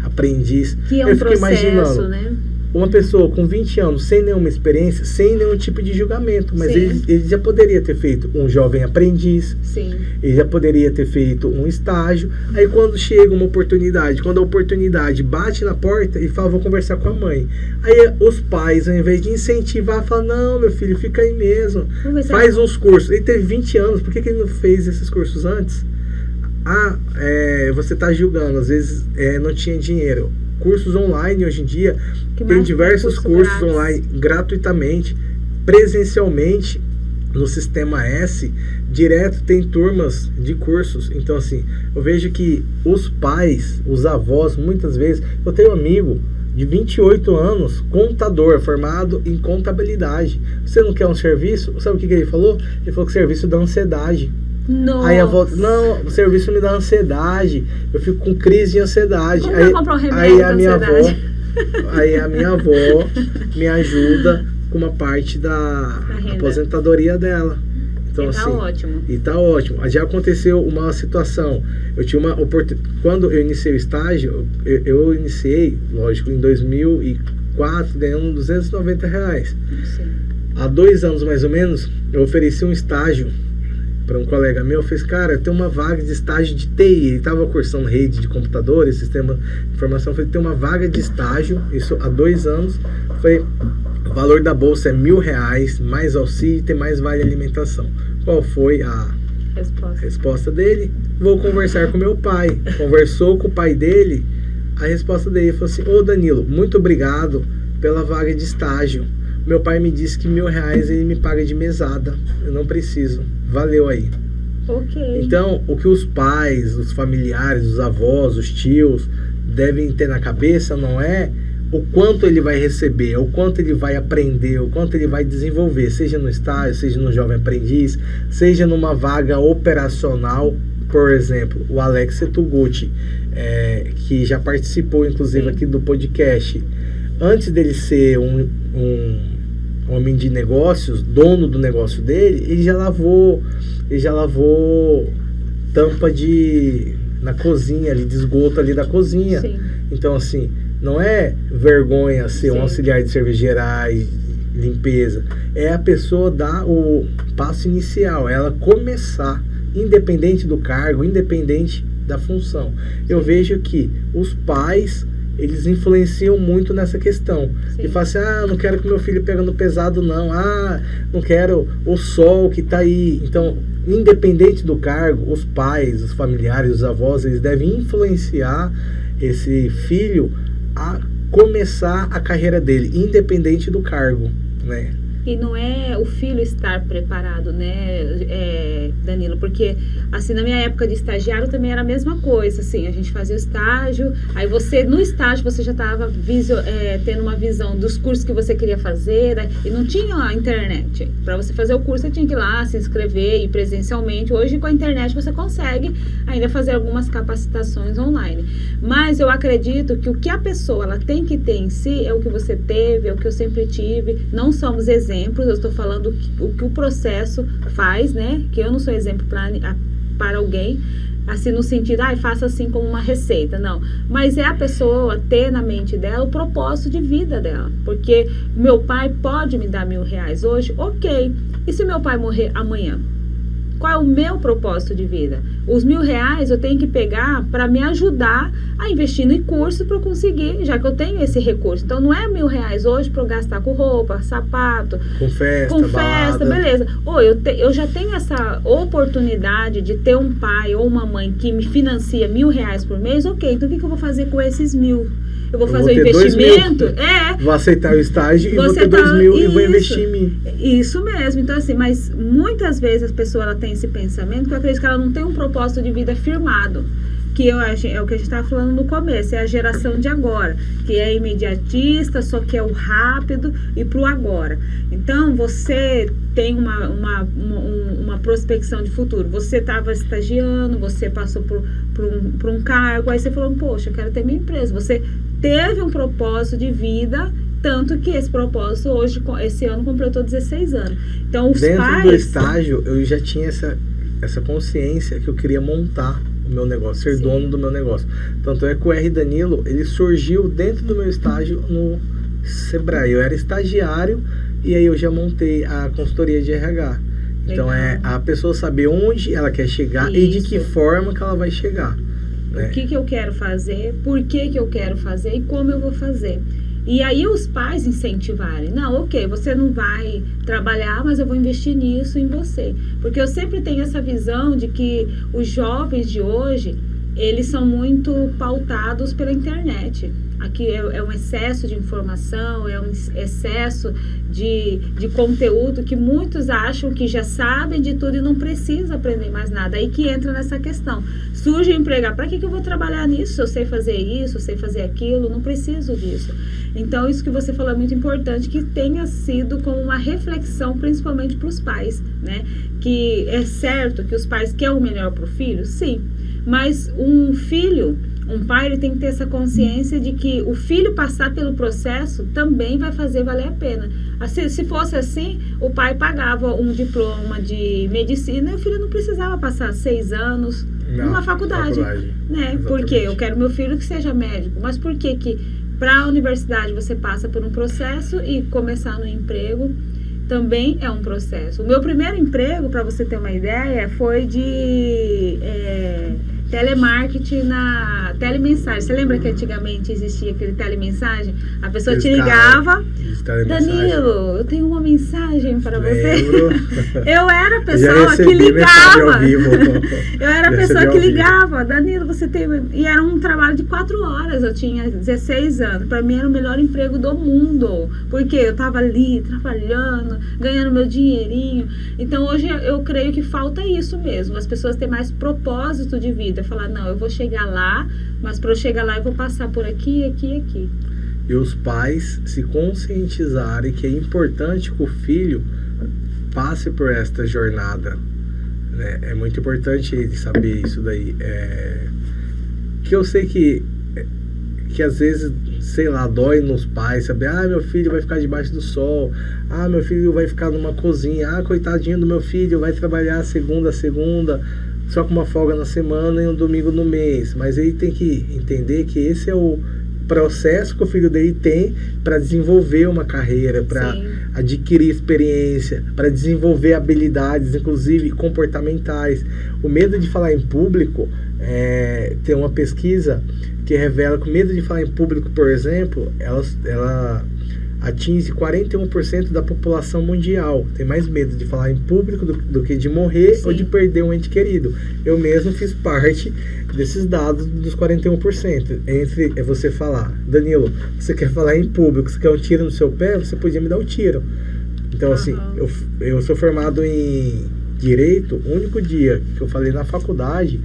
aprendiz. Que é um processo, né? Uma pessoa com 20 anos, sem nenhuma experiência, sem nenhum tipo de julgamento, mas ele já poderia ter feito um jovem aprendiz. Sim. Ele já poderia ter feito um estágio. Aí quando chega uma oportunidade, quando a oportunidade bate na porta, ele fala, vou conversar com a mãe. Aí os pais, ao invés de incentivar, falam, não, meu filho, fica aí mesmo, faz uns cursos. Ele teve 20 anos, por que ele não fez esses cursos antes? Você está julgando, às vezes não tinha dinheiro. Cursos online hoje em dia, tem diversos cursos online gratuitamente, presencialmente no Sistema S, direto tem turmas de cursos. Então, assim, eu vejo que os pais, os avós, muitas vezes, eu tenho um amigo de 28 anos, contador, formado em contabilidade. Você não quer um serviço? Sabe o que ele falou? Ele falou que o serviço dá ansiedade. Nossa. Aí a avó, não, o serviço me dá ansiedade, eu fico com crise de ansiedade. Como eu comprar um remédio aí a minha avó me ajuda com uma parte da aposentadoria dela. Então, e tá assim, ótimo. E tá ótimo. Já aconteceu uma situação. Eu tinha uma oportunidade. Quando eu iniciei o estágio, eu iniciei, lógico, em 2004, ganhando R$290. Sim. Há 2 anos mais ou menos, eu ofereci um estágio para um colega meu. Eu fiz, cara, tem uma vaga de estágio de TI. Ele estava cursando rede de computadores, sistema de informação. Eu falei, tem uma vaga de estágio, isso há 2 anos. Foi, o valor da bolsa é R$1.000, mais auxílio e tem mais vale alimentação. Qual foi a resposta dele? Vou conversar com meu pai. Conversou com o pai dele, a resposta dele falou assim, ô Danilo, muito obrigado pela vaga de estágio. Meu pai me disse que R$1.000 ele me paga de mesada. Eu não preciso. Valeu aí. Ok. Então, o que os pais, os familiares, os avós, os tios devem ter na cabeça não é o quanto ele vai receber, o quanto ele vai aprender, o quanto ele vai desenvolver, seja no estágio, seja no jovem aprendiz, seja numa vaga operacional. Por exemplo, o Alex Setuguchi, que já participou inclusive aqui do podcast. antes dele ser um homem de negócios, dono do negócio dele, ele já lavou tampa na cozinha, ali, de esgoto ali da cozinha. Sim. Então, assim, não é vergonha ser um Sim. auxiliar de serviçais, limpeza. É a pessoa dar o passo inicial, ela começar, independente do cargo, independente da função. Eu vejo que os pais, eles influenciam muito nessa questão. Sim. E falam assim, não quero que meu filho pegue no pesado, não. Não quero o sol que tá aí. Então, independente do cargo, os pais, os familiares, os avós, eles devem influenciar esse filho a começar a carreira dele, independente do cargo, né? E não é o filho estar preparado, né, Danilo? Porque, assim, na minha época de estagiário também era a mesma coisa, assim, a gente fazia o estágio, aí no estágio você já estava tendo uma visão dos cursos que você queria fazer, né? E não tinha a internet. Para você fazer o curso, você tinha que ir lá, se inscrever, ir presencialmente. Hoje, com a internet, você consegue ainda fazer algumas capacitações online. Mas eu acredito que o que a pessoa ela tem que ter em si é o que você teve, é o que eu sempre tive. Não somos exemplos, eu estou falando o que o processo faz, né? Que eu não sou exemplo para alguém, assim, no sentido, faça assim como uma receita, não. Mas é a pessoa ter na mente dela o propósito de vida dela. Porque meu pai pode me dar R$1.000 hoje, ok. E se meu pai morrer amanhã? Qual é o meu propósito de vida? Os R$1.000 eu tenho que pegar para me ajudar a investir no curso para eu conseguir, já que eu tenho esse recurso. Então não é R$1.000 hoje para eu gastar com roupa, sapato, com festa, beleza. Ou eu já tenho essa oportunidade de ter um pai ou uma mãe que me financia R$1.000 por mês, ok. Então o que eu vou fazer com esses 1.000? Eu vou fazer o investimento? Vou aceitar o estágio e vou ter 2.000 e vou investir em mim. Isso mesmo. Então, assim, mas muitas vezes a pessoa ela tem esse pensamento que eu acredito que ela não tem um propósito de vida firmado. Que eu acho, é o que a gente estava falando no começo, é a geração de agora, que é imediatista, só quer o rápido e pro agora. Então, você tem uma prospecção de futuro. Você estava estagiando, você passou por um cargo, aí você falou, poxa, eu quero ter minha empresa. Você teve um propósito de vida, tanto que esse propósito hoje, esse ano, completou 16 anos. Então, os dentro pais... do estágio, eu já tinha essa consciência que eu queria montar o meu negócio, ser dono do meu negócio. Tanto é que o R. Danilo, ele surgiu dentro do meu estágio no Sebrae. Eu era estagiário e aí eu já montei a consultoria de RH. Então, Legal. a pessoa saber onde ela quer chegar e de que forma que ela vai chegar. Né? O que eu quero fazer, por que eu quero fazer e como eu vou fazer. E aí os pais incentivarem. Não, ok, você não vai trabalhar, mas eu vou investir nisso em você. Porque eu sempre tenho essa visão de que os jovens de hoje, eles são muito pautados pela internet. Aqui é um excesso de informação, é um excesso de conteúdo que muitos acham que já sabem de tudo e não precisa aprender mais nada. Aí que entra nessa questão. Surge o empregar. Para que eu vou trabalhar nisso? Eu sei fazer isso, eu sei fazer aquilo, não preciso disso. Então, isso que você falou é muito importante, que tenha sido como uma reflexão, principalmente para os pais, né? Que é certo que os pais querem o melhor para o filho? Sim. Mas um pai, ele tem que ter essa consciência de que o filho passar pelo processo também vai fazer valer a pena. Assim, se fosse assim, o pai pagava um diploma de medicina e o filho não precisava passar 6 anos numa faculdade. Né? Porque eu quero meu filho que seja médico. Mas por que para a universidade você passa por um processo e começar no emprego também é um processo? O meu primeiro emprego, para você ter uma ideia, foi de telemarketing na telemensagem. Você lembra que antigamente existia aquele telemensagem? A pessoa te ligava, Danilo, eu tenho uma mensagem para você. Eu era a pessoa que ligava. Eu era a pessoa que ligava. Danilo, você tem... E era um trabalho de 4 horas. Eu tinha 16 anos. Para mim era o melhor emprego do mundo. Porque eu estava ali trabalhando, ganhando meu dinheirinho. Então hoje eu creio que falta isso mesmo. As pessoas têm mais propósito de vida. Falar, não, eu vou chegar lá, mas para eu chegar lá eu vou passar por aqui, aqui e aqui. E os pais se conscientizarem que é importante que o filho passe por esta jornada. Né? É muito importante ele saber isso daí. Que eu sei que que às vezes, sei lá, dói nos pais, sabe? Ah, meu filho vai ficar debaixo do sol. Ah, meu filho vai ficar numa cozinha. Ah, coitadinho do meu filho, vai trabalhar segunda a segunda, só com uma folga na semana e um domingo no mês. Mas ele tem que entender que esse é o processo que o filho dele tem para desenvolver uma carreira, para adquirir experiência, para desenvolver habilidades, inclusive comportamentais. O medo de falar em público, tem uma pesquisa que revela que o medo de falar em público, por exemplo, ela atinge 41% da população mundial. Tem mais medo de falar em público do que de morrer ou de perder um ente querido. Eu mesmo fiz parte desses dados dos 41%. Entre você falar, Danilo, você quer falar em público, você quer um tiro no seu pé, você podia me dar o tiro. Então, assim, eu sou formado em Direito. O único dia que eu falei na faculdade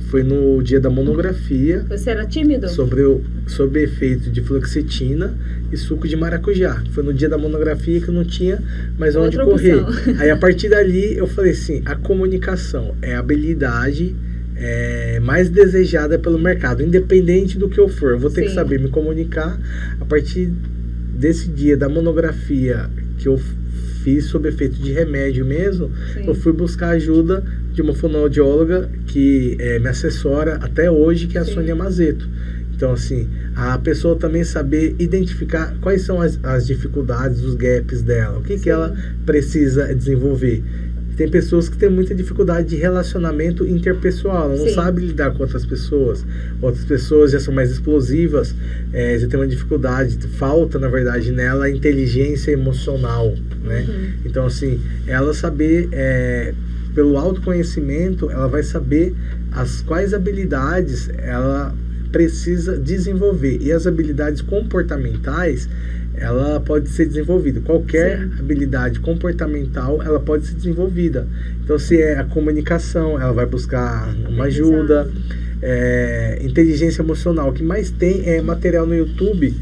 foi no dia da monografia. Você era tímido? Sobre efeito de fluoxetina e suco de maracujá. Foi no dia da monografia que eu não tinha mais onde correr. Aí, a partir dali, eu falei assim, a comunicação é a habilidade mais desejada pelo mercado, independente do que eu for. Eu vou ter que saber me comunicar. A partir desse dia da monografia que eu fiz sobre efeito de remédio mesmo, eu fui buscar ajuda de uma fonoaudióloga que me assessora até hoje, que é a Sônia Mazeto. Então, assim, a pessoa também saber identificar quais são as dificuldades, os gaps dela, o que ela precisa desenvolver. Tem pessoas que têm muita dificuldade de relacionamento interpessoal, ela não sabe lidar com outras pessoas já são mais explosivas, já tem uma dificuldade, falta, na verdade, nela a inteligência emocional, né? Então, assim, ela saber, pelo autoconhecimento, ela vai saber quais habilidades ela precisa desenvolver. E as habilidades comportamentais, ela pode ser desenvolvida. Qualquer habilidade comportamental, ela pode ser desenvolvida. Então, se é a comunicação, ela vai buscar uma ajuda. Inteligência emocional, o que mais tem é material no YouTube,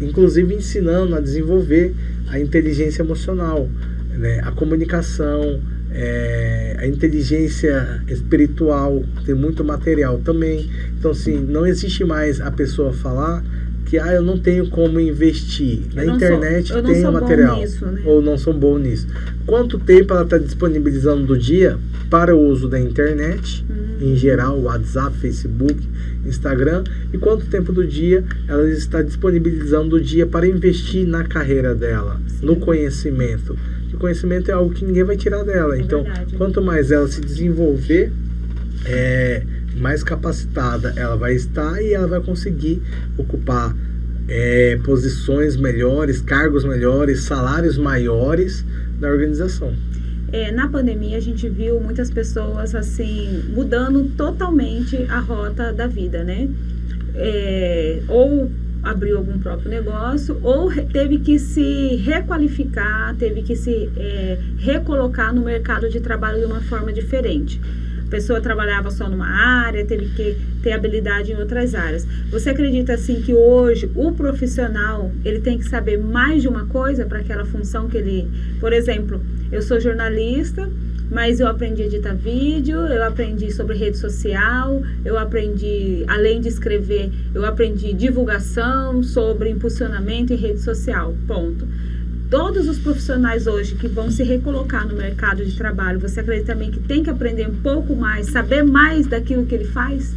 inclusive ensinando a desenvolver a inteligência emocional, né? A comunicação, a inteligência espiritual, tem muito material também. Então, assim, não existe mais a pessoa falar que eu não tenho como investir. Na internet tem o material, nisso, né? Ou não sou bom nisso. Quanto tempo ela está disponibilizando do dia para o uso da internet, em geral, WhatsApp, Facebook, Instagram, e quanto tempo do dia ela está disponibilizando do dia para investir na carreira dela, no conhecimento. O conhecimento é algo que ninguém vai tirar dela. Então, quanto mais ela se desenvolver, mais capacitada ela vai estar e ela vai conseguir ocupar posições melhores, cargos melhores, salários maiores da organização. Na pandemia a gente viu muitas pessoas assim mudando totalmente a rota da vida, né? Ou abriu algum próprio negócio, ou teve que se requalificar, teve que se recolocar no mercado de trabalho de uma forma diferente. A pessoa trabalhava só numa área, teve que ter habilidade em outras áreas. Você acredita assim que hoje o profissional ele tem que saber mais de uma coisa para aquela função que ele... Por exemplo, eu sou jornalista, mas eu aprendi a editar vídeo, eu aprendi sobre rede social, eu aprendi, além de escrever, eu aprendi divulgação sobre impulsionamento em rede social, ponto. Todos os profissionais hoje que vão se recolocar no mercado de trabalho, você acredita também que tem que aprender um pouco mais, saber mais daquilo que ele faz?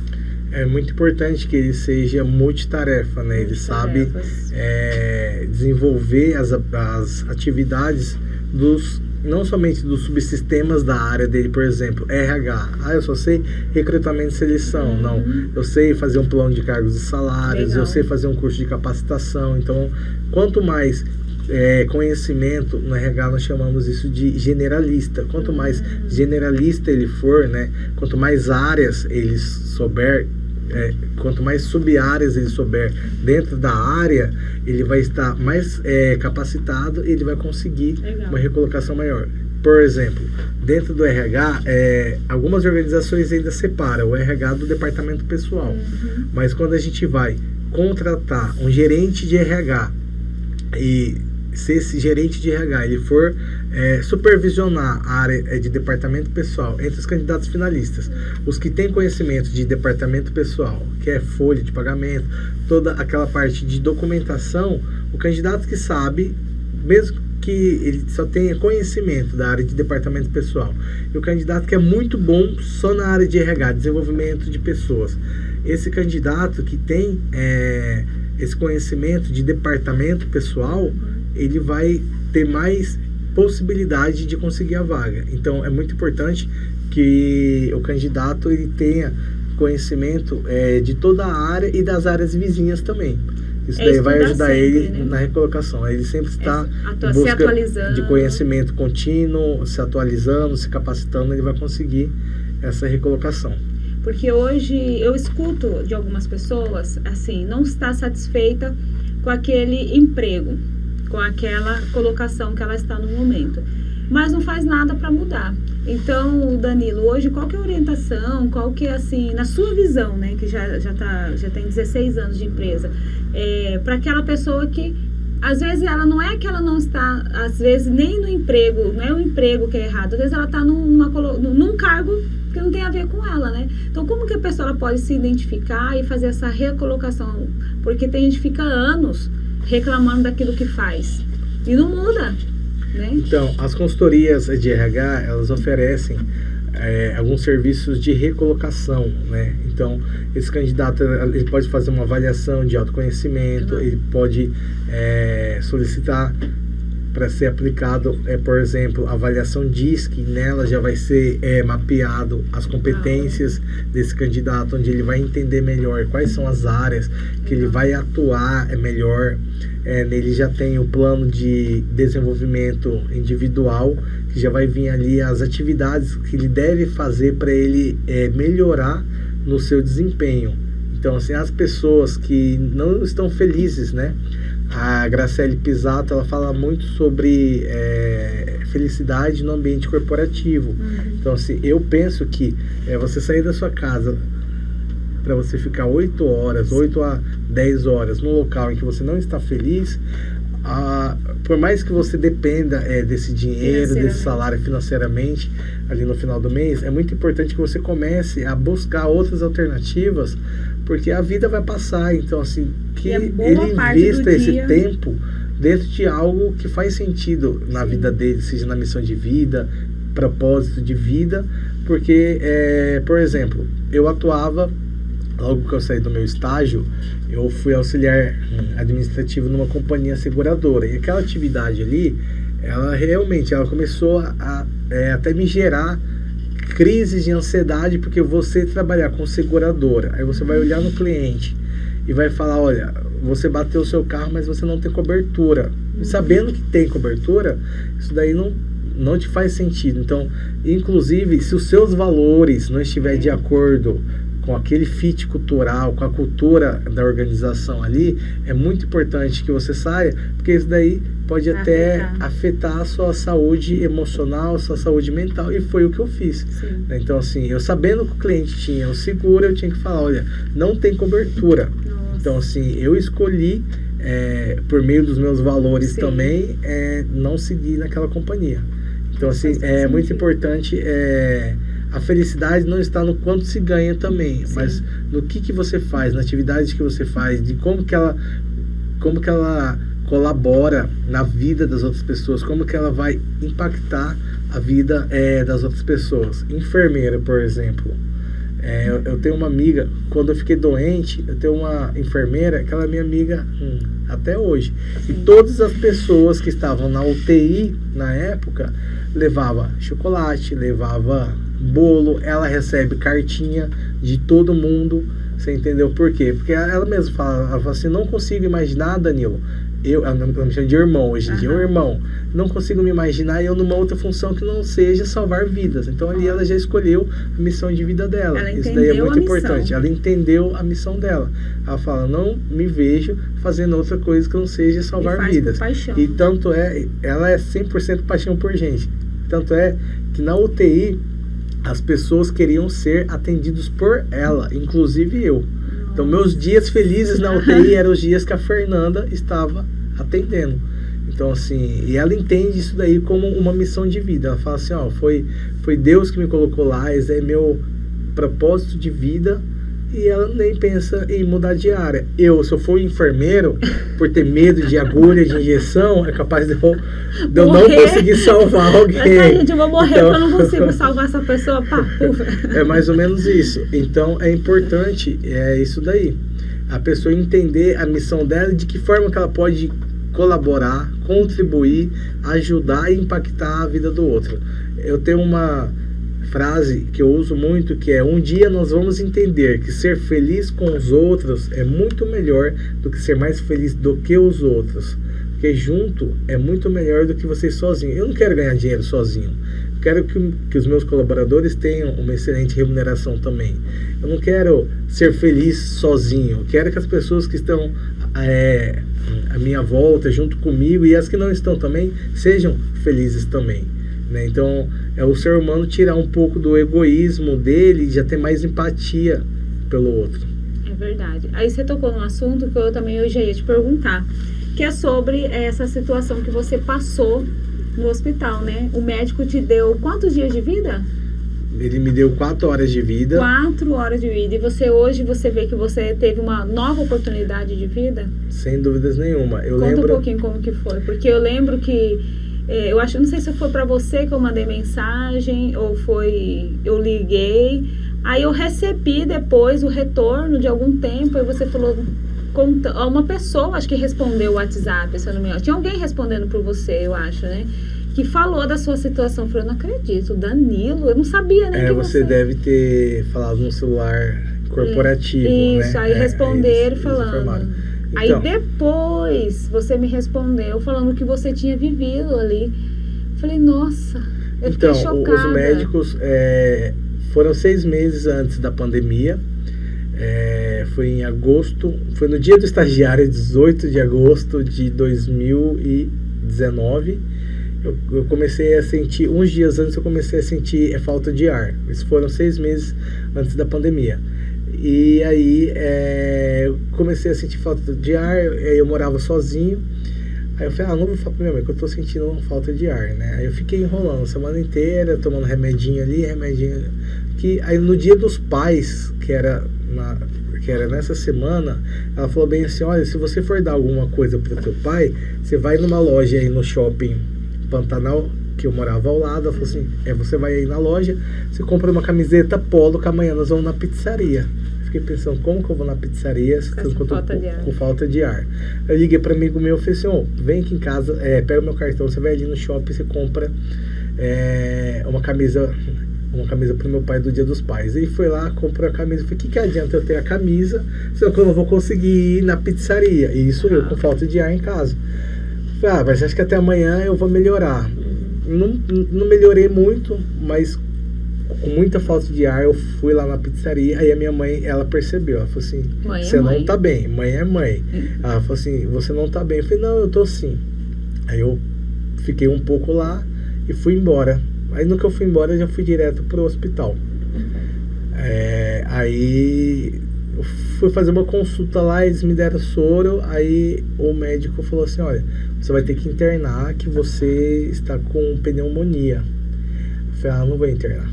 É muito importante que ele seja multitarefa, né? Ele sabe desenvolver as atividades não somente dos subsistemas da área dele, por exemplo, RH. Eu só sei recrutamento e seleção. Não, eu sei fazer um plano de cargos e salários, eu sei fazer um curso de capacitação. Então, quanto mais conhecimento, no RH nós chamamos isso de generalista. Quanto mais generalista ele for, né? Quanto mais áreas ele souber, quanto mais sub-áreas ele souber dentro da área, ele vai estar mais capacitado e ele vai conseguir uma recolocação maior. Por exemplo, dentro do RH, algumas organizações ainda separam o RH do departamento pessoal. Mas quando a gente vai contratar um gerente de RH e se esse gerente de RH ele for supervisionar a área de departamento pessoal entre os candidatos finalistas. Os que têm conhecimento de departamento pessoal, que é folha de pagamento, toda aquela parte de documentação, o candidato que sabe, mesmo que ele só tenha conhecimento da área de departamento pessoal, e o candidato que é muito bom só na área de RH, desenvolvimento de pessoas. Esse candidato que tem esse conhecimento de departamento pessoal, ele vai ter mais possibilidade de conseguir a vaga. Então é muito importante que o candidato ele tenha conhecimento de toda a área e das áreas vizinhas também. Isso daí vai ajudar sempre, ele, né, na recolocação. Ele sempre está em busca de conhecimento contínuo, se atualizando, se capacitando, ele vai conseguir essa recolocação. Porque hoje eu escuto de algumas pessoas, assim, não está satisfeita com aquele emprego, com aquela colocação que ela está no momento, mas não faz nada para mudar. Então, Danilo, hoje qual que é a orientação, qual que é, assim, na sua visão, né, que já tem 16 anos de empresa, para aquela pessoa que, às vezes, ela não é que ela não está, às vezes, nem no emprego, não é o emprego que é errado, às vezes ela está num cargo que não tem a ver com ela, né? Então, como que a pessoa pode se identificar e fazer essa recolocação? Porque tem gente que fica anos reclamando daquilo que faz e não muda, né? Então, as consultorias de RH, elas oferecem alguns serviços de recolocação, né? Então, esse candidato, ele pode fazer uma avaliação de autoconhecimento, ele pode solicitar para ser aplicado, por exemplo, a avaliação DISC, nela já vai ser mapeado as competências desse candidato, onde ele vai entender melhor quais são as áreas que ele vai atuar melhor. Nele já tem o plano de desenvolvimento individual, que já vai vir ali as atividades que ele deve fazer para ele melhorar no seu desempenho. Então, assim, as pessoas que não estão felizes, né? A Graciele Pisato, ela fala muito sobre felicidade no ambiente corporativo. Então, assim, eu penso que você sair da sua casa para você ficar 8 horas, 8 a 10 horas num local em que você não está feliz, por mais que você dependa desse dinheiro, desse salário financeiramente ali no final do mês, é muito importante que você comece a buscar outras alternativas, porque a vida vai passar. Então, assim, que ele invista esse tempo dentro de algo que faz sentido na vida dele, seja na missão de vida, propósito de vida, porque, por exemplo, eu atuava, logo que eu saí do meu estágio, eu fui auxiliar administrativo numa companhia seguradora, e aquela atividade ali, ela realmente começou a até me gerar crises de ansiedade, porque você trabalhar com seguradora, aí você vai olhar no cliente e vai falar, olha, você bateu o seu carro, mas você não tem cobertura. Sabendo que tem cobertura, isso daí não te faz sentido. Então, inclusive, se os seus valores não estiverem de acordo com aquele fit cultural, com a cultura da organização ali, é muito importante que você saia, porque isso daí pode até afetar a sua saúde emocional, a sua saúde mental, e foi o que eu fiz. Então, assim, eu sabendo que o cliente tinha o seguro, eu tinha que falar, olha, não tem cobertura. Então, assim, eu escolhi, por meio dos meus valores também, não seguir naquela companhia. Então, assim, é muito importante, a felicidade não está no quanto se ganha também, mas no que você faz, na atividade que você faz, de como que ela colabora na vida das outras pessoas, como que ela vai impactar a vida das outras pessoas. Enfermeira, por exemplo. Eu tenho uma amiga, quando eu fiquei doente, eu tenho uma enfermeira, que ela é minha amiga até hoje. E todas as pessoas que estavam na UTI na época, levava chocolate, levava bolo, ela recebe cartinha de todo mundo. Você entendeu por quê? Porque ela mesma fala assim, não consigo imaginar, Danilo, ela me chama de irmão hoje em dia, irmão, não consigo me imaginar eu numa outra função que não seja salvar vidas. Então ali ela já escolheu a missão de vida dela. Isso daí é muito importante. Ela entendeu a missão dela. Ela fala, não me vejo fazendo outra coisa que não seja salvar vidas. E tanto ela é 100% paixão por gente. Tanto é que na UTI as pessoas queriam ser atendidos por ela, inclusive eu. Então, meus dias felizes na UTI eram os dias que a Fernanda estava atendendo. Então, assim, e ela entende isso daí como uma missão de vida. Ela fala assim, ó, foi Deus que me colocou lá, esse é meu propósito de vida. E ela nem pensa em mudar de área. Se eu for enfermeiro, por ter medo de agulha, de injeção, é capaz de eu não conseguir salvar alguém. Gente, eu vou morrer porque eu não consigo salvar essa pessoa. É mais ou menos isso. Então, é importante, é isso daí. A pessoa entender a missão dela e de que forma que ela pode colaborar, contribuir, ajudar e impactar a vida do outro. Eu tenho uma frase que eu uso muito, que é: um dia nós vamos entender que ser feliz com os outros é muito melhor do que ser mais feliz do que os outros, porque junto é muito melhor do que você sozinho. Eu não quero ganhar dinheiro sozinho, eu quero que os meus colaboradores tenham uma excelente remuneração também. Eu não quero ser feliz sozinho, eu quero que as pessoas que estão à minha volta, junto comigo, e as que não estão também, sejam felizes também, né? Então, é o ser humano tirar um pouco do egoísmo dele e já ter mais empatia pelo outro. É verdade. Aí você tocou num assunto que eu já ia te perguntar, que é sobre essa situação que você passou no hospital, né? O médico te deu quantos dias de vida? Ele me deu 4 horas de vida. 4 horas de vida. E hoje você vê que você teve uma nova oportunidade de vida? Sem dúvidas nenhuma. Conta um pouquinho como que foi. Porque eu lembro que eu acho, não sei se foi para você que eu mandei mensagem ou eu liguei, aí eu recebi depois o retorno de algum tempo, e você falou, uma pessoa acho que respondeu o WhatsApp, se eu não me engano, tinha alguém respondendo por você, eu acho, né, que falou da sua situação. Eu falei, eu não acredito, Danilo, eu não sabia nem que você deve ter falado no celular corporativo, isso, né? Aí responderam falando. Então, aí depois você me respondeu falando que você tinha vivido ali. Falei, nossa, eu fiquei chocada. Os médicos foram 6 meses antes da pandemia. Foi em agosto, foi no dia do estagiário, 18 de agosto de 2019. Eu comecei a sentir, uns dias antes eu comecei a sentir falta de ar. Isso foram 6 meses antes da pandemia. E aí eu comecei a sentir falta de ar, eu morava sozinho. Aí eu falei, não vou falar pra minha mãe que eu tô sentindo falta de ar, né? Aí eu fiquei enrolando a semana inteira, tomando remedinho ali, remedinho aqui. Aí no dia dos pais, que era nessa semana, ela falou bem assim, olha, se você for dar alguma coisa pro teu pai, você vai numa loja aí no shopping Pantanal, que eu morava ao lado. Ela falou assim, você vai aí na loja, você compra uma camiseta polo, que amanhã nós vamos na pizzaria. Fiquei pensando, como que eu vou na pizzaria com falta de ar? Eu liguei para amigo meu e falei assim, vem aqui em casa, pega o meu cartão, você vai ali no shopping, você compra uma camisa pro meu pai do Dia dos Pais. E foi lá, comprou a camisa. Eu falei, que adianta eu ter a camisa, senão que eu não vou conseguir ir na pizzaria? E isso eu com falta de ar em casa. Eu falei, mas acho que até amanhã eu vou melhorar. Não melhorei muito, mas com muita falta de ar eu fui lá na pizzaria. Aí a minha mãe, ela percebeu, ela falou assim, você não tá bem, mãe é mãe. Ela falou assim, você não tá bem. Eu falei, não, eu tô sim. Aí eu fiquei um pouco lá e fui embora. Aí no que eu fui embora eu já fui direto pro hospital. Aí eu fui fazer uma consulta lá, eles me deram soro. Aí o médico falou assim, olha, você vai ter que internar, que você está com pneumonia. Eu falei, não vou internar.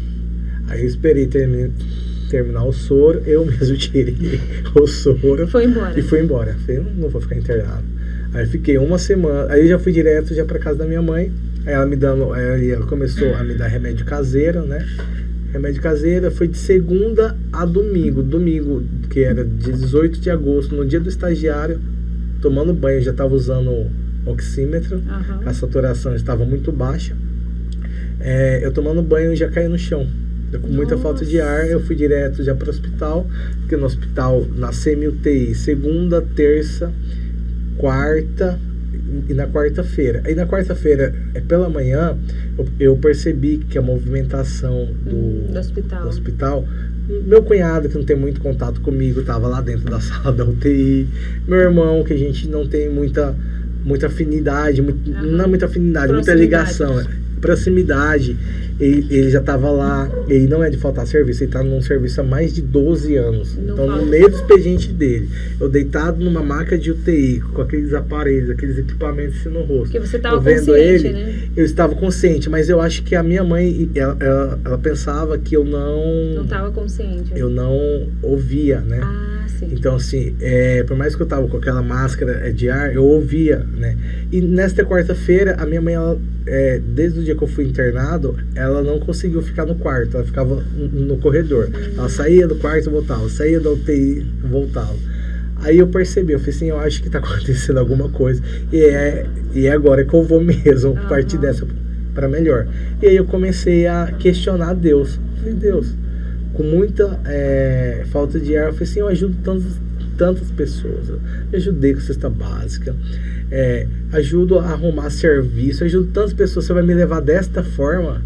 Aí eu esperei terminar o soro, eu mesmo tirei o soro. Foi embora. E fui embora. Eu falei, não vou ficar internado. Aí fiquei uma semana, aí eu já fui direto pra casa da minha mãe. Aí ela começou a me dar remédio caseiro, né? Remédio caseiro, foi de segunda a domingo. Domingo, que era de 18 de agosto, no dia do estagiário, tomando banho, já estava usando oxímetro, a saturação estava muito baixa. Eu tomando banho já caí no chão. Com muita falta de ar, eu fui direto já para o hospital, porque no hospital, na semi-UTI, segunda, terça, quarta e na quarta-feira. Aí na quarta-feira, pela manhã, eu percebi que a movimentação do hospital, meu cunhado, que não tem muito contato comigo, estava lá dentro da sala da UTI, meu irmão, que a gente não tem muita afinidade, não é muita afinidade, muita ligação, proximidade. Ele já estava lá, ele não é de faltar serviço, ele está num serviço há mais de 12 anos. Não então, falta. no meio do expediente dele, eu deitado numa maca de UTI, com aqueles aparelhos, aqueles equipamentos assim no rosto. Porque você estava vendo consciente, ele, né? Eu estava consciente, mas eu acho que a minha mãe, ela pensava que eu Não estava consciente. eu não ouvia, né? Ah, sim. Então, assim, por mais que eu tava com aquela máscara de ar, eu ouvia, né? E nesta quarta-feira, a minha mãe, desde o dia que eu fui internado, ela não conseguiu ficar no quarto, ela ficava no corredor. Ela saía do quarto e voltava, saía da UTI e voltava. Aí eu percebi, eu falei assim, eu acho que tá acontecendo alguma coisa. E é agora que eu vou mesmo partir dessa para melhor. E aí eu comecei a questionar Deus. Eu falei, Deus, com muita falta de ar, eu falei assim, eu ajudo tantas pessoas. Eu ajudei com cesta básica, ajudo a arrumar serviço, ajudo tantas pessoas, você vai me levar desta forma?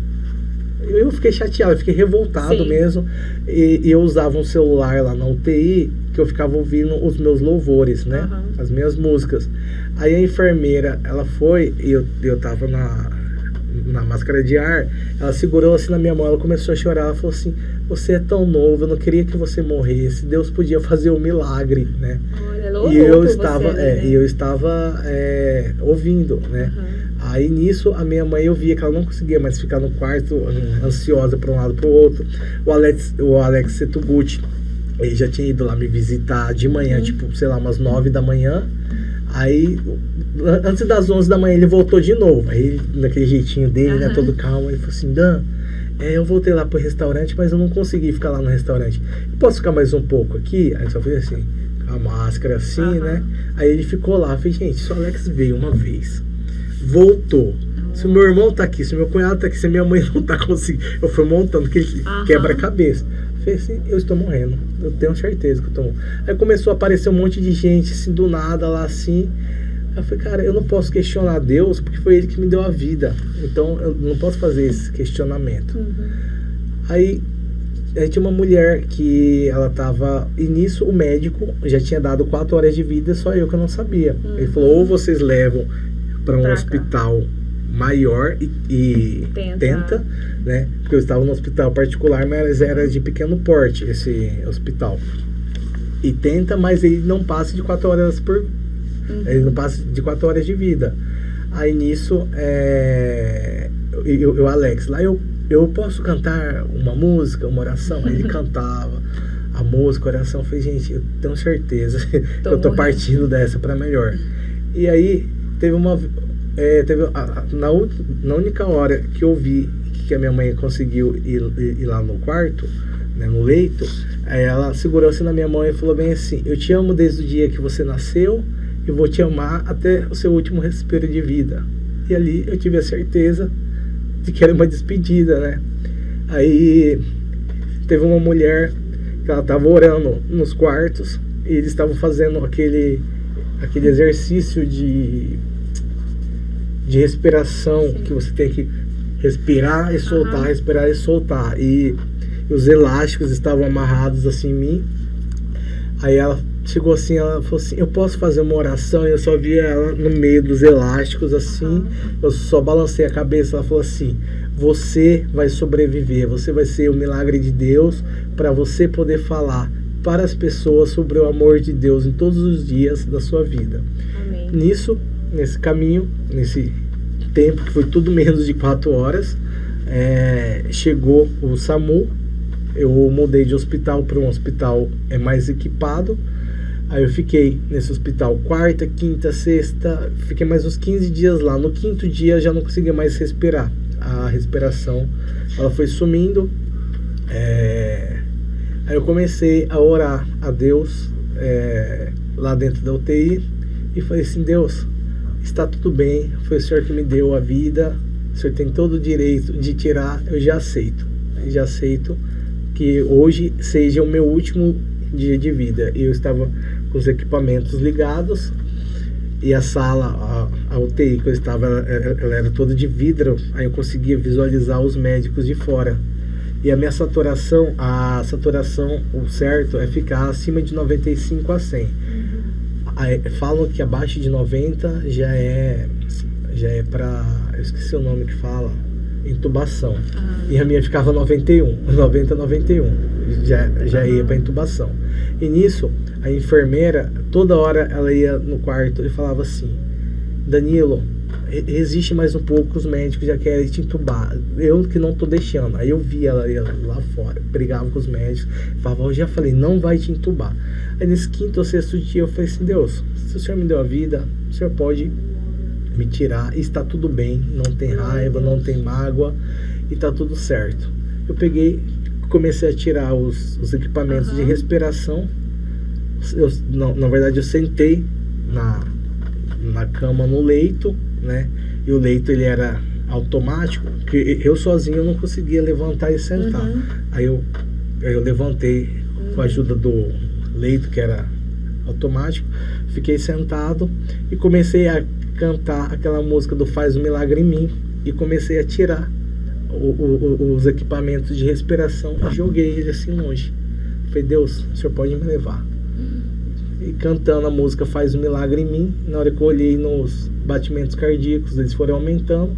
Eu fiquei chateado, eu fiquei revoltado. Sim. Mesmo. E eu usava um celular lá na UTI, que eu ficava ouvindo os meus louvores, né? Uhum. As minhas músicas. Aí a enfermeira, ela foi, e eu tava na máscara de ar, ela segurou assim na minha mão, ela começou a chorar, ela falou assim, você é tão novo, eu não queria que você morresse, Deus podia fazer um milagre, né? Olha, e eu estava ouvindo, né? Uhum. Aí nisso a minha mãe, eu via que ela não conseguia mais ficar no quarto, ansiosa para um lado para o outro. O Alex Setuguchi, ele já tinha ido lá me visitar de manhã, tipo, sei lá, umas 9 da manhã. Aí, antes das 11 da manhã, ele voltou de novo. Aí, naquele jeitinho dele, né, todo calmo, ele falou assim, Dan, eu voltei lá pro restaurante, mas eu não consegui ficar lá no restaurante. Eu posso ficar mais um pouco aqui? Aí eu só fiz assim, com a máscara assim, né? Aí ele ficou lá, eu falei, gente, se o Alex veio uma vez, voltou. Se o meu irmão tá aqui, se o meu cunhado tá aqui, se a minha mãe não tá conseguindo, eu fui montando, que ele quebra a cabeça. Eu falei assim, eu estou morrendo, eu tenho certeza que eu tô morrendo. Aí começou a aparecer um monte de gente, assim, do nada lá, assim. Eu falei, cara, eu não posso questionar Deus, porque foi Ele que me deu a vida. Então, eu não posso fazer esse questionamento. Aí tinha uma mulher que ela tava... E nisso, o médico já tinha dado 4 horas de vida, só eu que eu não sabia. Ele falou, ou vocês levam para um hospital maior e tenta, né? Porque eu estava no hospital particular, mas era de pequeno porte esse hospital. E tenta, mas ele não passa de 4 horas por... Ele não passa de 4 horas de vida. Aí nisso, eu Alex, lá eu posso cantar uma música, uma oração? Aí ele cantava a música, a oração. Eu falei, gente, eu tenho certeza que eu tô partindo dessa para melhor. E aí, na única hora que eu vi que a minha mãe conseguiu ir lá no quarto, né, no leito, aí ela segurou assim na minha mão e falou bem assim, eu te amo desde o dia que você nasceu e vou te amar até o seu último respiro de vida. E ali eu tive a certeza de que era uma despedida, né? Aí teve uma mulher que ela estava orando nos quartos e eles estavam fazendo aquele exercício de respiração. Sim. Que você tem que respirar e soltar, respirar e soltar. E os elásticos estavam amarrados assim em mim. Aí ela chegou assim, ela falou assim, eu posso fazer uma oração? E eu só via ela no meio dos elásticos assim, eu só balancei a cabeça. Ela falou assim, você vai sobreviver, você vai ser o milagre de Deus para você poder falar para as pessoas sobre o amor de Deus em todos os dias da sua vida. Amém. Nisso, nesse caminho, nesse tempo que foi tudo menos de 4 horas, chegou o SAMU. Eu mudei de hospital para um hospital mais equipado. Aí eu fiquei nesse hospital quarta, quinta, sexta, fiquei mais uns 15 dias lá. No 5º dia já não conseguia mais respirar. A respiração, ela foi sumindo. Aí eu comecei a orar a Deus lá dentro da UTI e falei assim, Deus, está tudo bem, foi o Senhor que me deu a vida, o Senhor tem todo o direito de tirar, eu já aceito que hoje seja o meu último dia de vida. Eu estava com os equipamentos ligados e a sala, a UTI que eu estava, ela era toda de vidro, aí eu conseguia visualizar os médicos de fora. E a minha saturação, o certo é ficar acima de 95 a 100. Aí, falam que abaixo de 90 já é para, eu esqueci o nome que fala, intubação. E a minha ficava 90-91. Já ia para intubação. E nisso, a enfermeira, toda hora ela ia no quarto e falava assim: Danilo, resiste mais um pouco, os médicos já querem te entubar. Eu que não tô deixando. Aí eu vi ela ia lá fora, brigava com os médicos, falava, eu já falei, não vai te entubar. Aí nesse 5º ou 6º dia eu falei assim: Deus, se o Senhor me deu a vida, o Senhor pode me tirar, e está tudo bem, não tem raiva, não tem mágoa, e tá tudo certo. Eu peguei, comecei a tirar os equipamentos de respiração. Na verdade eu sentei na cama, no leito, né? E o leito ele era automático, porque eu sozinho eu não conseguia levantar e sentar. Aí eu levantei com a ajuda do leito, que era automático, fiquei sentado e comecei a cantar aquela música do Faz um Milagre em Mim, e comecei a tirar os equipamentos de respiração e joguei ele assim longe. Falei: Deus, o Senhor pode me levar. E cantando a música Faz um Milagre em Mim, na hora que eu olhei nos batimentos cardíacos, eles foram aumentando,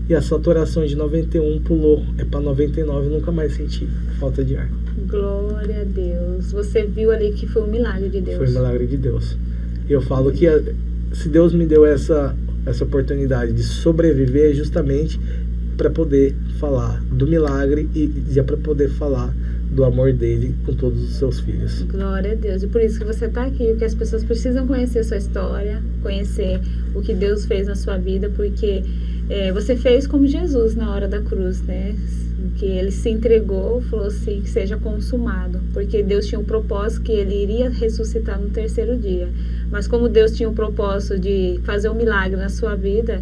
e a saturação de 91 pulou para 99, nunca mais senti falta de ar. Glória a Deus. Você viu ali que foi um milagre de Deus. Foi um milagre de Deus. E eu falo que se Deus me deu essa oportunidade de sobreviver, é justamente para poder falar do milagre e para poder falar do amor dele com todos os seus filhos. Glória a Deus. E por isso que você está aqui, porque as pessoas precisam conhecer a sua história, conhecer o que Deus fez na sua vida, porque você fez como Jesus na hora da cruz, né? Que ele se entregou, falou assim, que seja consumado, porque Deus tinha um propósito que ele iria ressuscitar no 3º dia. Mas como Deus tinha o propósito de fazer um milagre na sua vida,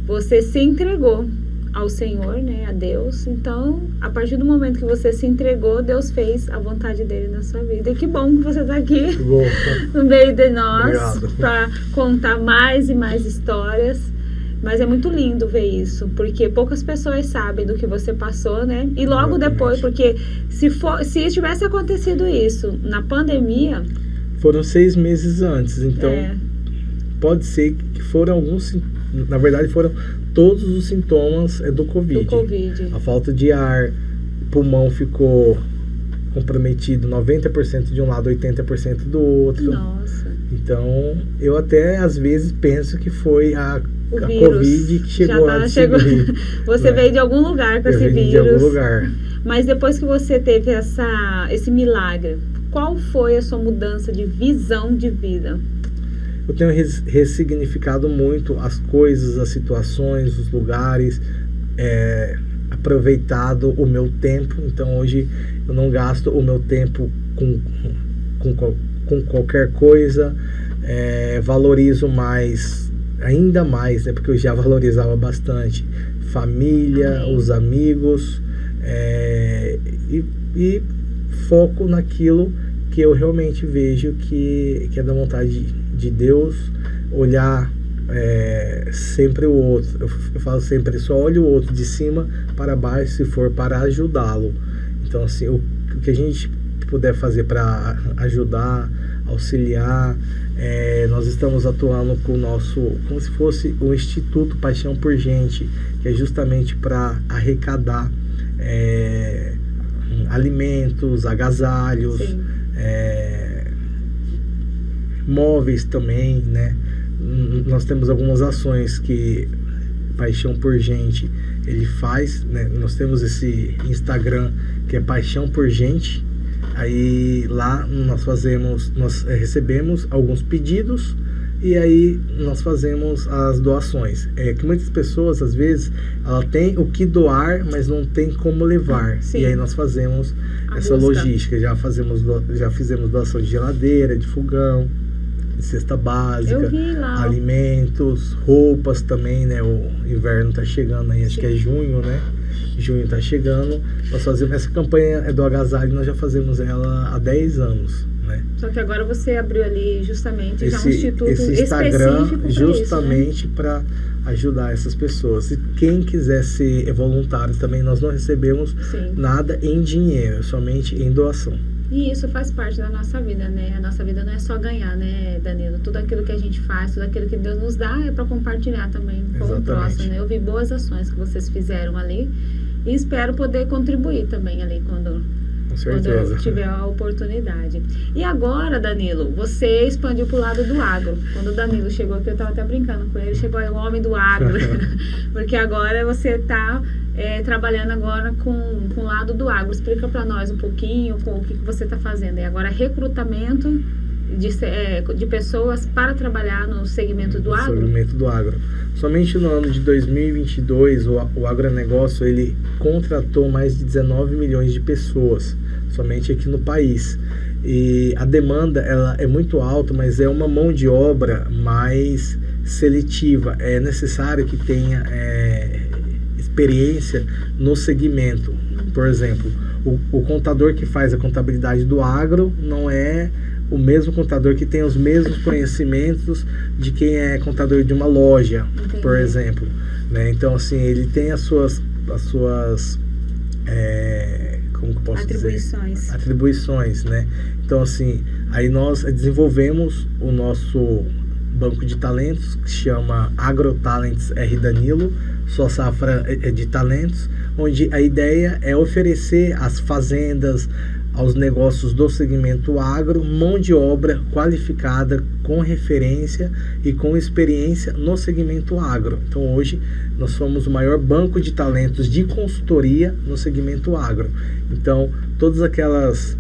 você se entregou ao Senhor, né, a Deus. Então, a partir do momento que você se entregou, Deus fez a vontade dele na sua vida. E que bom que você está aqui no meio de nós para contar mais e mais histórias. Mas é muito lindo ver isso, porque poucas pessoas sabem do que você passou, né? E logo depois, porque se tivesse acontecido isso na pandemia... Foram 6 meses antes, então pode ser que foram alguns... Na verdade, foram todos os sintomas do Covid. A falta de ar, o pulmão ficou comprometido 90% de um lado, 80% do outro. Nossa. Então, eu até às vezes penso que foi a vírus, Covid que chegou antes de mim. Você veio de algum lugar com esse vírus. De algum lugar. Mas depois que você teve esse milagre, qual foi a sua mudança de visão de vida? Eu tenho ressignificado muito as coisas, as situações, os lugares, aproveitado o meu tempo. Então hoje eu não gasto o meu tempo com qualquer coisa, valorizo mais, ainda mais, né, porque eu já valorizava bastante família, os amigos, e foco naquilo que eu realmente vejo que é da vontade de Deus, olhar sempre o outro. Eu falo sempre, só olhe o outro de cima para baixo se for para ajudá-lo. Então assim, o que a gente puder fazer para ajudar, auxiliar, nós estamos atuando com o nosso, como se fosse o Instituto Paixão por Gente, que é justamente para arrecadar alimentos, agasalhos, móveis também, né? Nós temos algumas ações que Paixão por Gente ele faz, né? Nós temos esse Instagram que é Paixão por Gente. Aí lá nós recebemos alguns pedidos e aí nós fazemos as doações. Que muitas pessoas às vezes ela tem o que doar, mas não tem como levar. Sim. E aí nós fazemos essa logística. Já fizemos doação de geladeira, de fogão, de cesta básica, alimentos, roupas também, né? O inverno tá chegando aí, acho que é junho, né? Junho tá chegando. Nós fazemos essa campanha do agasalho, nós já fazemos ela há 10 anos, né? Só que agora você abriu ali justamente já um instituto Instagram justamente para ajudar essas pessoas. E quem quiser ser voluntário também, nós não recebemos nada em dinheiro, somente em doação. E isso faz parte da nossa vida, né? A nossa vida não é só ganhar, né, Danilo? Tudo aquilo que a gente faz, tudo aquilo que Deus nos dá é para compartilhar também com o próximo, né? Eu vi boas ações que vocês fizeram ali e espero poder contribuir também ali quando eu tiver a oportunidade. E agora, Danilo, você expandiu para o lado do agro. Quando o Danilo chegou aqui, eu estava até brincando com ele, chegou aí o homem do agro, porque agora você está trabalhando agora com o lado do agro. Explica para nós um pouquinho com o que você está fazendo. E agora, recrutamento de pessoas para trabalhar no segmento do agro? No segmento do agro. Somente no ano de 2022, o agronegócio ele contratou mais de 19 milhões de pessoas, somente aqui no país. E a demanda ela é muito alta, mas é uma mão de obra mais seletiva. É necessário que tenha experiência no segmento. Por exemplo, o contador que faz a contabilidade do agro não é o mesmo contador que tem os mesmos conhecimentos de quem é contador de uma loja. Entendi. Por exemplo, né? Então, assim, ele tem as suas como que eu posso dizer? Atribuições, né? Então, assim, aí nós desenvolvemos o nosso banco de talentos, que chama AgroTalents R Danilo, sua safra de talentos, onde a ideia é oferecer às fazendas, aos negócios do segmento agro, mão de obra qualificada, com referência e com experiência no segmento agro. Então hoje nós somos o maior banco de talentos de consultoria no segmento agro. Então todas aquelas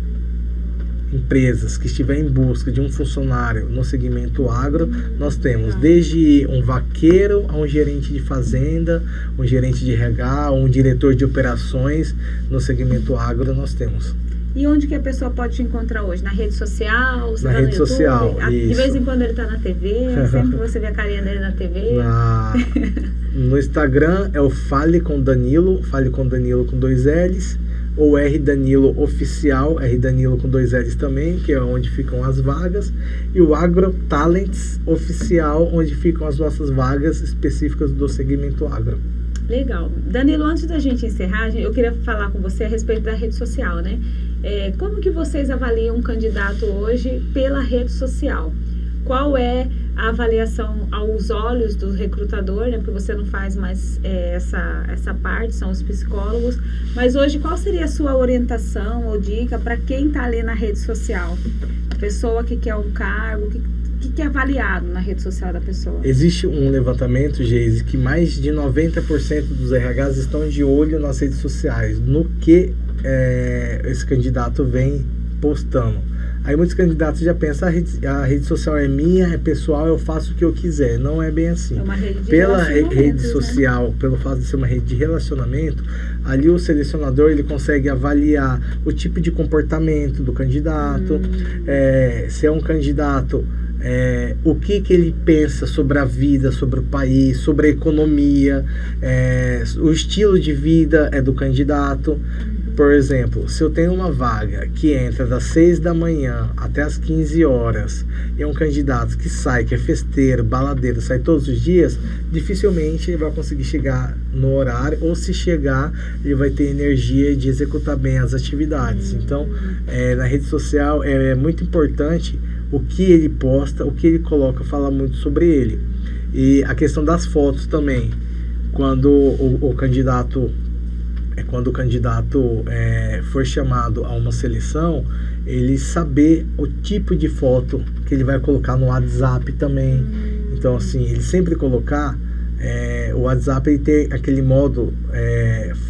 empresas que estiverem em busca de um funcionário no segmento agro, nós temos desde um vaqueiro a um gerente de fazenda, um gerente de RH, um diretor de operações no segmento agro nós temos. E onde que a pessoa pode te encontrar hoje? Na rede social? Na rede social, isso. De vez em quando ele está na TV, sempre você vê a carinha dele na TV. No Instagram é o Fale com Danilo com 2 L's, ou R Danilo Oficial, R Danilo com 2 L's também, que é onde ficam as vagas, e o AgroTalents Oficial, onde ficam as nossas vagas específicas do segmento agro. Legal. Danilo, antes da gente encerrar, eu queria falar com você a respeito da rede social, né? Como que vocês avaliam um candidato hoje pela rede social? Qual é a avaliação aos olhos do recrutador, né? Porque você não faz mais essa parte, são os psicólogos. Mas hoje, qual seria a sua orientação ou dica para quem está ali na rede social? A pessoa que quer um cargo, que é avaliado na rede social da pessoa? Existe um levantamento, Geise, que mais de 90% dos RHs estão de olho nas redes sociais, no que esse candidato vem postando. Aí muitos candidatos já pensam, a rede social é minha, é pessoal, eu faço o que eu quiser. Não é bem assim. É uma rede de pela rede social, né? Pelo fato de ser uma rede de relacionamento, ali o selecionador ele consegue avaliar o tipo de comportamento do candidato, se é um candidato, o que ele pensa sobre a vida, sobre o país, sobre a economia, o estilo de vida do candidato. Por exemplo, se eu tenho uma vaga que entra das 6 da manhã até as 15 horas e é um candidato que sai, que é festeiro, baladeiro, sai todos os dias, dificilmente ele vai conseguir chegar no horário, ou se chegar, ele vai ter energia de executar bem as atividades. Então, na rede social é muito importante o que ele posta, o que ele coloca, fala muito sobre ele. E a questão das fotos também, quando o candidato for chamado a uma seleção, ele saber o tipo de foto que ele vai colocar no WhatsApp também. Então, assim, ele sempre colocar o WhatsApp, ele tem aquele modo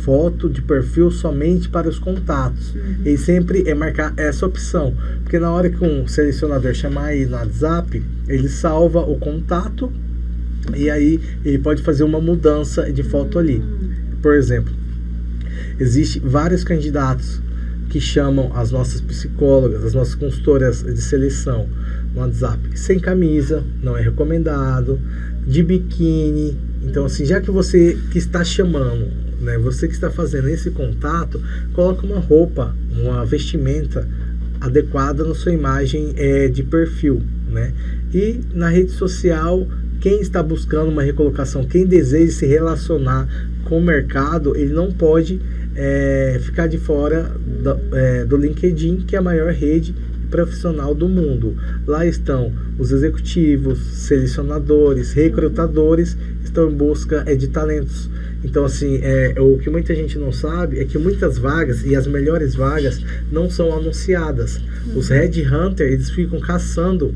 foto de perfil somente para os contatos. Ele sempre marcar essa opção, porque na hora que um selecionador chamar aí no WhatsApp, ele salva o contato e aí ele pode fazer uma mudança de foto ali. Por exemplo, existem vários candidatos que chamam as nossas psicólogas, as nossas consultoras de seleção no WhatsApp sem camisa, não é recomendado, de biquíni. Então, assim, já que você que está chamando, né, você que está fazendo esse contato, coloca uma roupa, uma vestimenta adequada na sua imagem de perfil, né? E na rede social, quem está buscando uma recolocação, quem deseja se relacionar com o mercado, ele não pode ficar de fora do LinkedIn, que é a maior rede profissional do mundo. Lá estão os executivos, selecionadores, recrutadores, estão em busca de talentos. Então, assim, o que muita gente não sabe é que muitas vagas, e as melhores vagas, não são anunciadas. Os headhunters, eles ficam caçando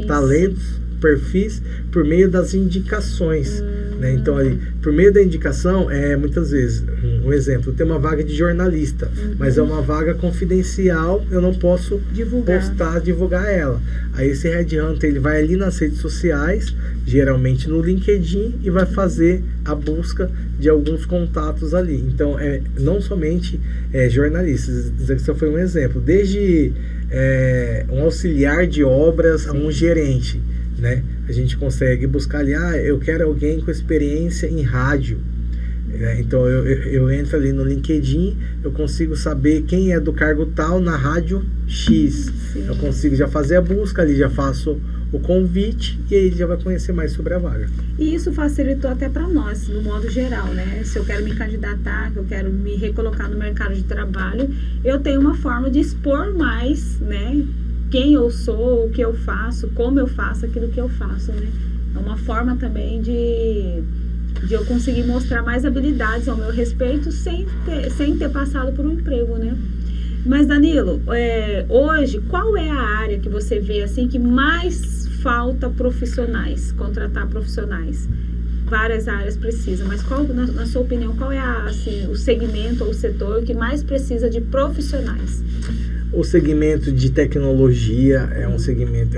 talentos, perfis, por meio das indicações. Né? Então, ali, por meio da indicação, muitas vezes, um exemplo, tem uma vaga de jornalista, mas é uma vaga confidencial, eu não posso divulgar ela. Aí esse headhunter, ele vai ali nas redes sociais, geralmente no LinkedIn, e vai fazer a busca de alguns contatos ali. Então, não somente jornalistas, isso foi um exemplo, desde um auxiliar de obras a um gerente, né? A gente consegue buscar ali, eu quero alguém com experiência em rádio. Então eu entro ali no LinkedIn, eu consigo saber quem é do cargo tal na rádio X. Sim. Eu consigo já fazer a busca ali, já faço o convite e aí ele já vai conhecer mais sobre a vaga. E isso facilitou até para nós, no modo geral, né? Se eu quero me candidatar, que eu quero me recolocar no mercado de trabalho, eu tenho uma forma de expor mais, né? Quem eu sou, o que eu faço, como eu faço aquilo que eu faço, né? É uma forma também de eu conseguir mostrar mais habilidades ao meu respeito sem ter passado por um emprego, né? Mas, Danilo, hoje, qual é a área que você vê, assim, que mais falta profissionais, contratar profissionais? Várias áreas precisam, mas qual, na sua opinião, qual é o segmento ou o setor que mais precisa de profissionais? O segmento de tecnologia é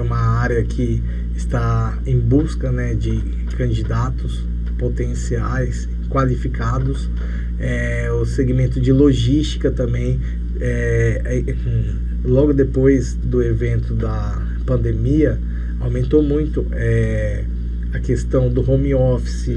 uma área que está em busca, né, de candidatos potenciais, qualificados. O segmento de logística também, logo depois do evento da pandemia, aumentou muito a questão do home office,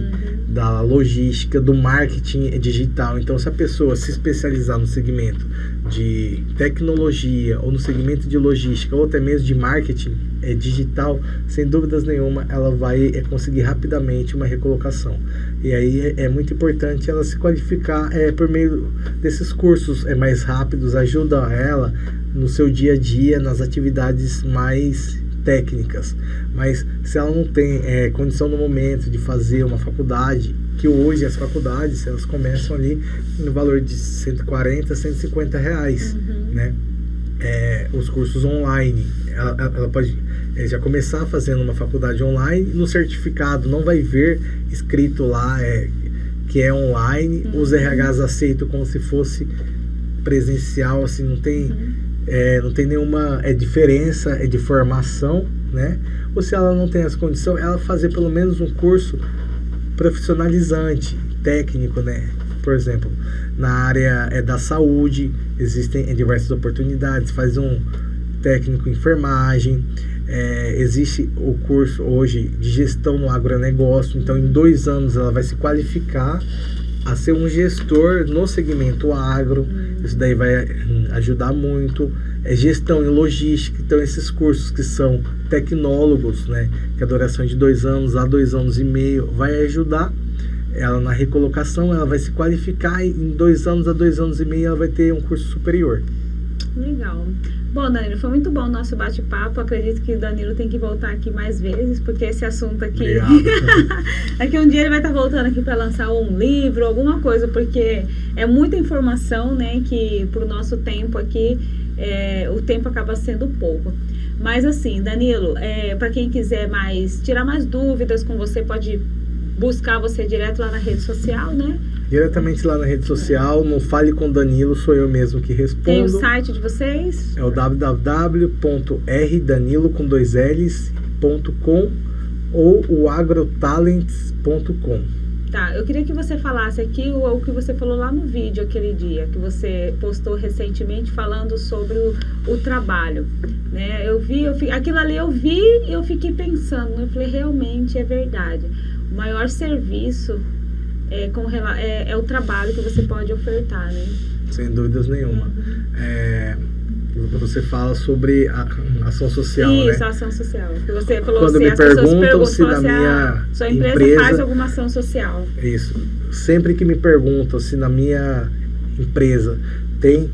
da logística, do marketing digital. Então, se a pessoa se especializar no segmento de tecnologia ou no segmento de logística ou até mesmo de marketing digital, sem dúvidas nenhuma, ela vai conseguir rapidamente uma recolocação. E aí é muito importante ela se qualificar por meio desses cursos mais rápidos, ajuda ela no seu dia a dia, nas atividades mais técnicas. Mas se ela não tem condição no momento de fazer uma faculdade, que hoje as faculdades elas começam ali no valor de R$140, R$150, né? Os cursos online, ela pode já começar fazendo uma faculdade online, no certificado não vai ver escrito lá que é online, os RHs aceitam como se fosse presencial, assim, não tem nenhuma diferença de formação, né? Ou se ela não tem essa condição, ela fazer pelo menos um curso profissionalizante, técnico, né? Por exemplo, na área da saúde, existem diversas oportunidades, faz um técnico em enfermagem, existe o curso hoje de gestão no agronegócio, então em 2 anos ela vai se qualificar a ser um gestor no segmento agro. Isso daí vai ajudar muito. Gestão e logística, então esses cursos que são tecnólogos, né, que a duração de 2 anos a 2 anos e meio, vai ajudar ela na recolocação. Ela vai se qualificar e em 2 anos a 2 anos e meio ela vai ter um curso superior. Legal. Bom, Danilo, foi muito bom o nosso bate-papo. Acredito que o Danilo tem que voltar aqui mais vezes, porque esse assunto aqui... Daqui um dia ele vai estar voltando aqui para lançar um livro, alguma coisa, porque é muita informação, né, que pro nosso tempo aqui, o tempo acaba sendo pouco. Mas assim, Danilo, para quem quiser tirar mais dúvidas com você, pode buscar você direto lá na rede social, né? Diretamente lá na rede social, no Fale com Danilo, sou eu mesmo que respondo. Tem o site de vocês? É o www.rdanilo.com ou o agrotalents.com. Tá, eu queria que você falasse aqui o que você falou lá no vídeo aquele dia, que você postou recentemente falando sobre o trabalho, né? Aquilo ali eu vi e eu fiquei pensando, eu falei, realmente é verdade. O maior serviço é o trabalho que você pode ofertar, né? Sem dúvidas nenhuma. Você fala sobre a ação social, isso, né? Isso, a ação social. Que você falou quando assim, me as pessoas perguntam se na minha sua empresa faz alguma ação social. Isso. Sempre que me perguntam se na minha empresa tem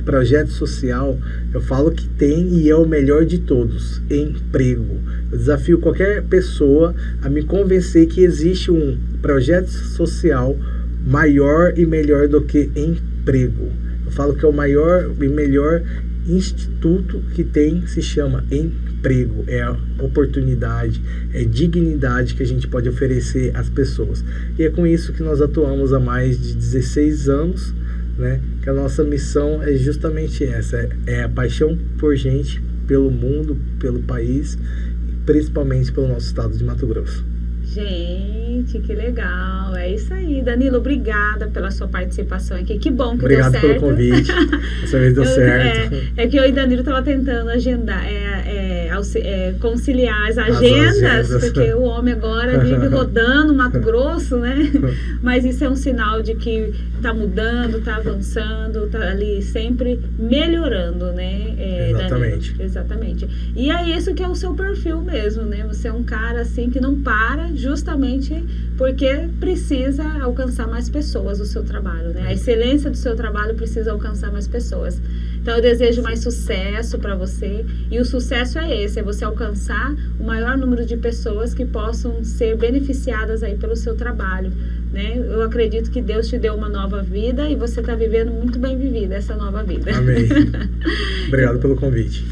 projeto social, eu falo que tem e é o melhor de todos, emprego. Eu desafio qualquer pessoa a me convencer que existe um projeto social maior e melhor do que emprego. Eu falo que é o maior e melhor instituto que tem, se chama emprego. É a oportunidade, é dignidade que a gente pode oferecer às pessoas. E é com isso que nós atuamos há mais de 16 anos, né? Que a nossa missão é justamente essa, é a paixão por gente, pelo mundo, pelo país, e principalmente pelo nosso estado de Mato Grosso. Gente, que legal. É isso aí. Danilo, obrigada pela sua participação aqui. Que bom que Obrigado deu certo. Obrigado pelo convite. Dessa vez deu certo. É que eu e Danilo tava tentando agendar, conciliar as agendas, porque o homem agora vive rodando Mato Grosso, né? Mas isso é um sinal de que tá mudando, tá avançando, tá ali sempre melhorando, né? Exatamente. Danilo? Exatamente. E é isso que é o seu perfil mesmo, né? Você é um cara assim que não para, justamente porque precisa alcançar mais pessoas o seu trabalho, né? A excelência do seu trabalho precisa alcançar mais pessoas. Então eu desejo mais sucesso para você, e o sucesso é esse, é você alcançar o maior número de pessoas que possam ser beneficiadas aí pelo seu trabalho, né? Eu acredito que Deus te deu uma nova vida e você está vivendo muito bem vivida essa nova vida. Amém. Obrigado pelo convite.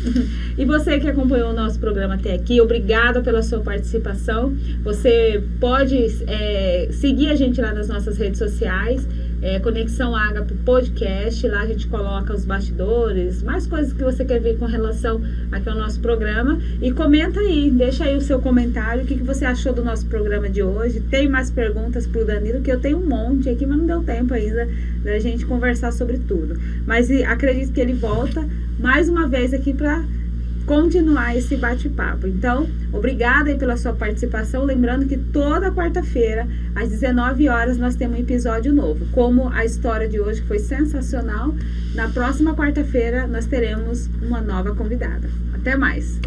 E você que acompanhou o nosso programa até aqui, obrigada pela sua participação. Você pode seguir a gente lá nas nossas redes sociais, Conexão Ágape Podcast. Lá a gente coloca os bastidores, mais coisas que você quer ver com relação aqui ao nosso programa. E comenta aí, deixa aí o seu comentário, o que você achou do nosso programa de hoje. Tem mais perguntas pro Danilo, que eu tenho um monte aqui, mas não deu tempo ainda da gente conversar sobre tudo. Mas acredito que ele volta mais uma vez aqui para continuar esse bate-papo. Então, obrigada aí pela sua participação. Lembrando que toda quarta-feira, às 19 horas, nós temos um episódio novo. Como a história de hoje foi sensacional, na próxima quarta-feira nós teremos uma nova convidada. Até mais!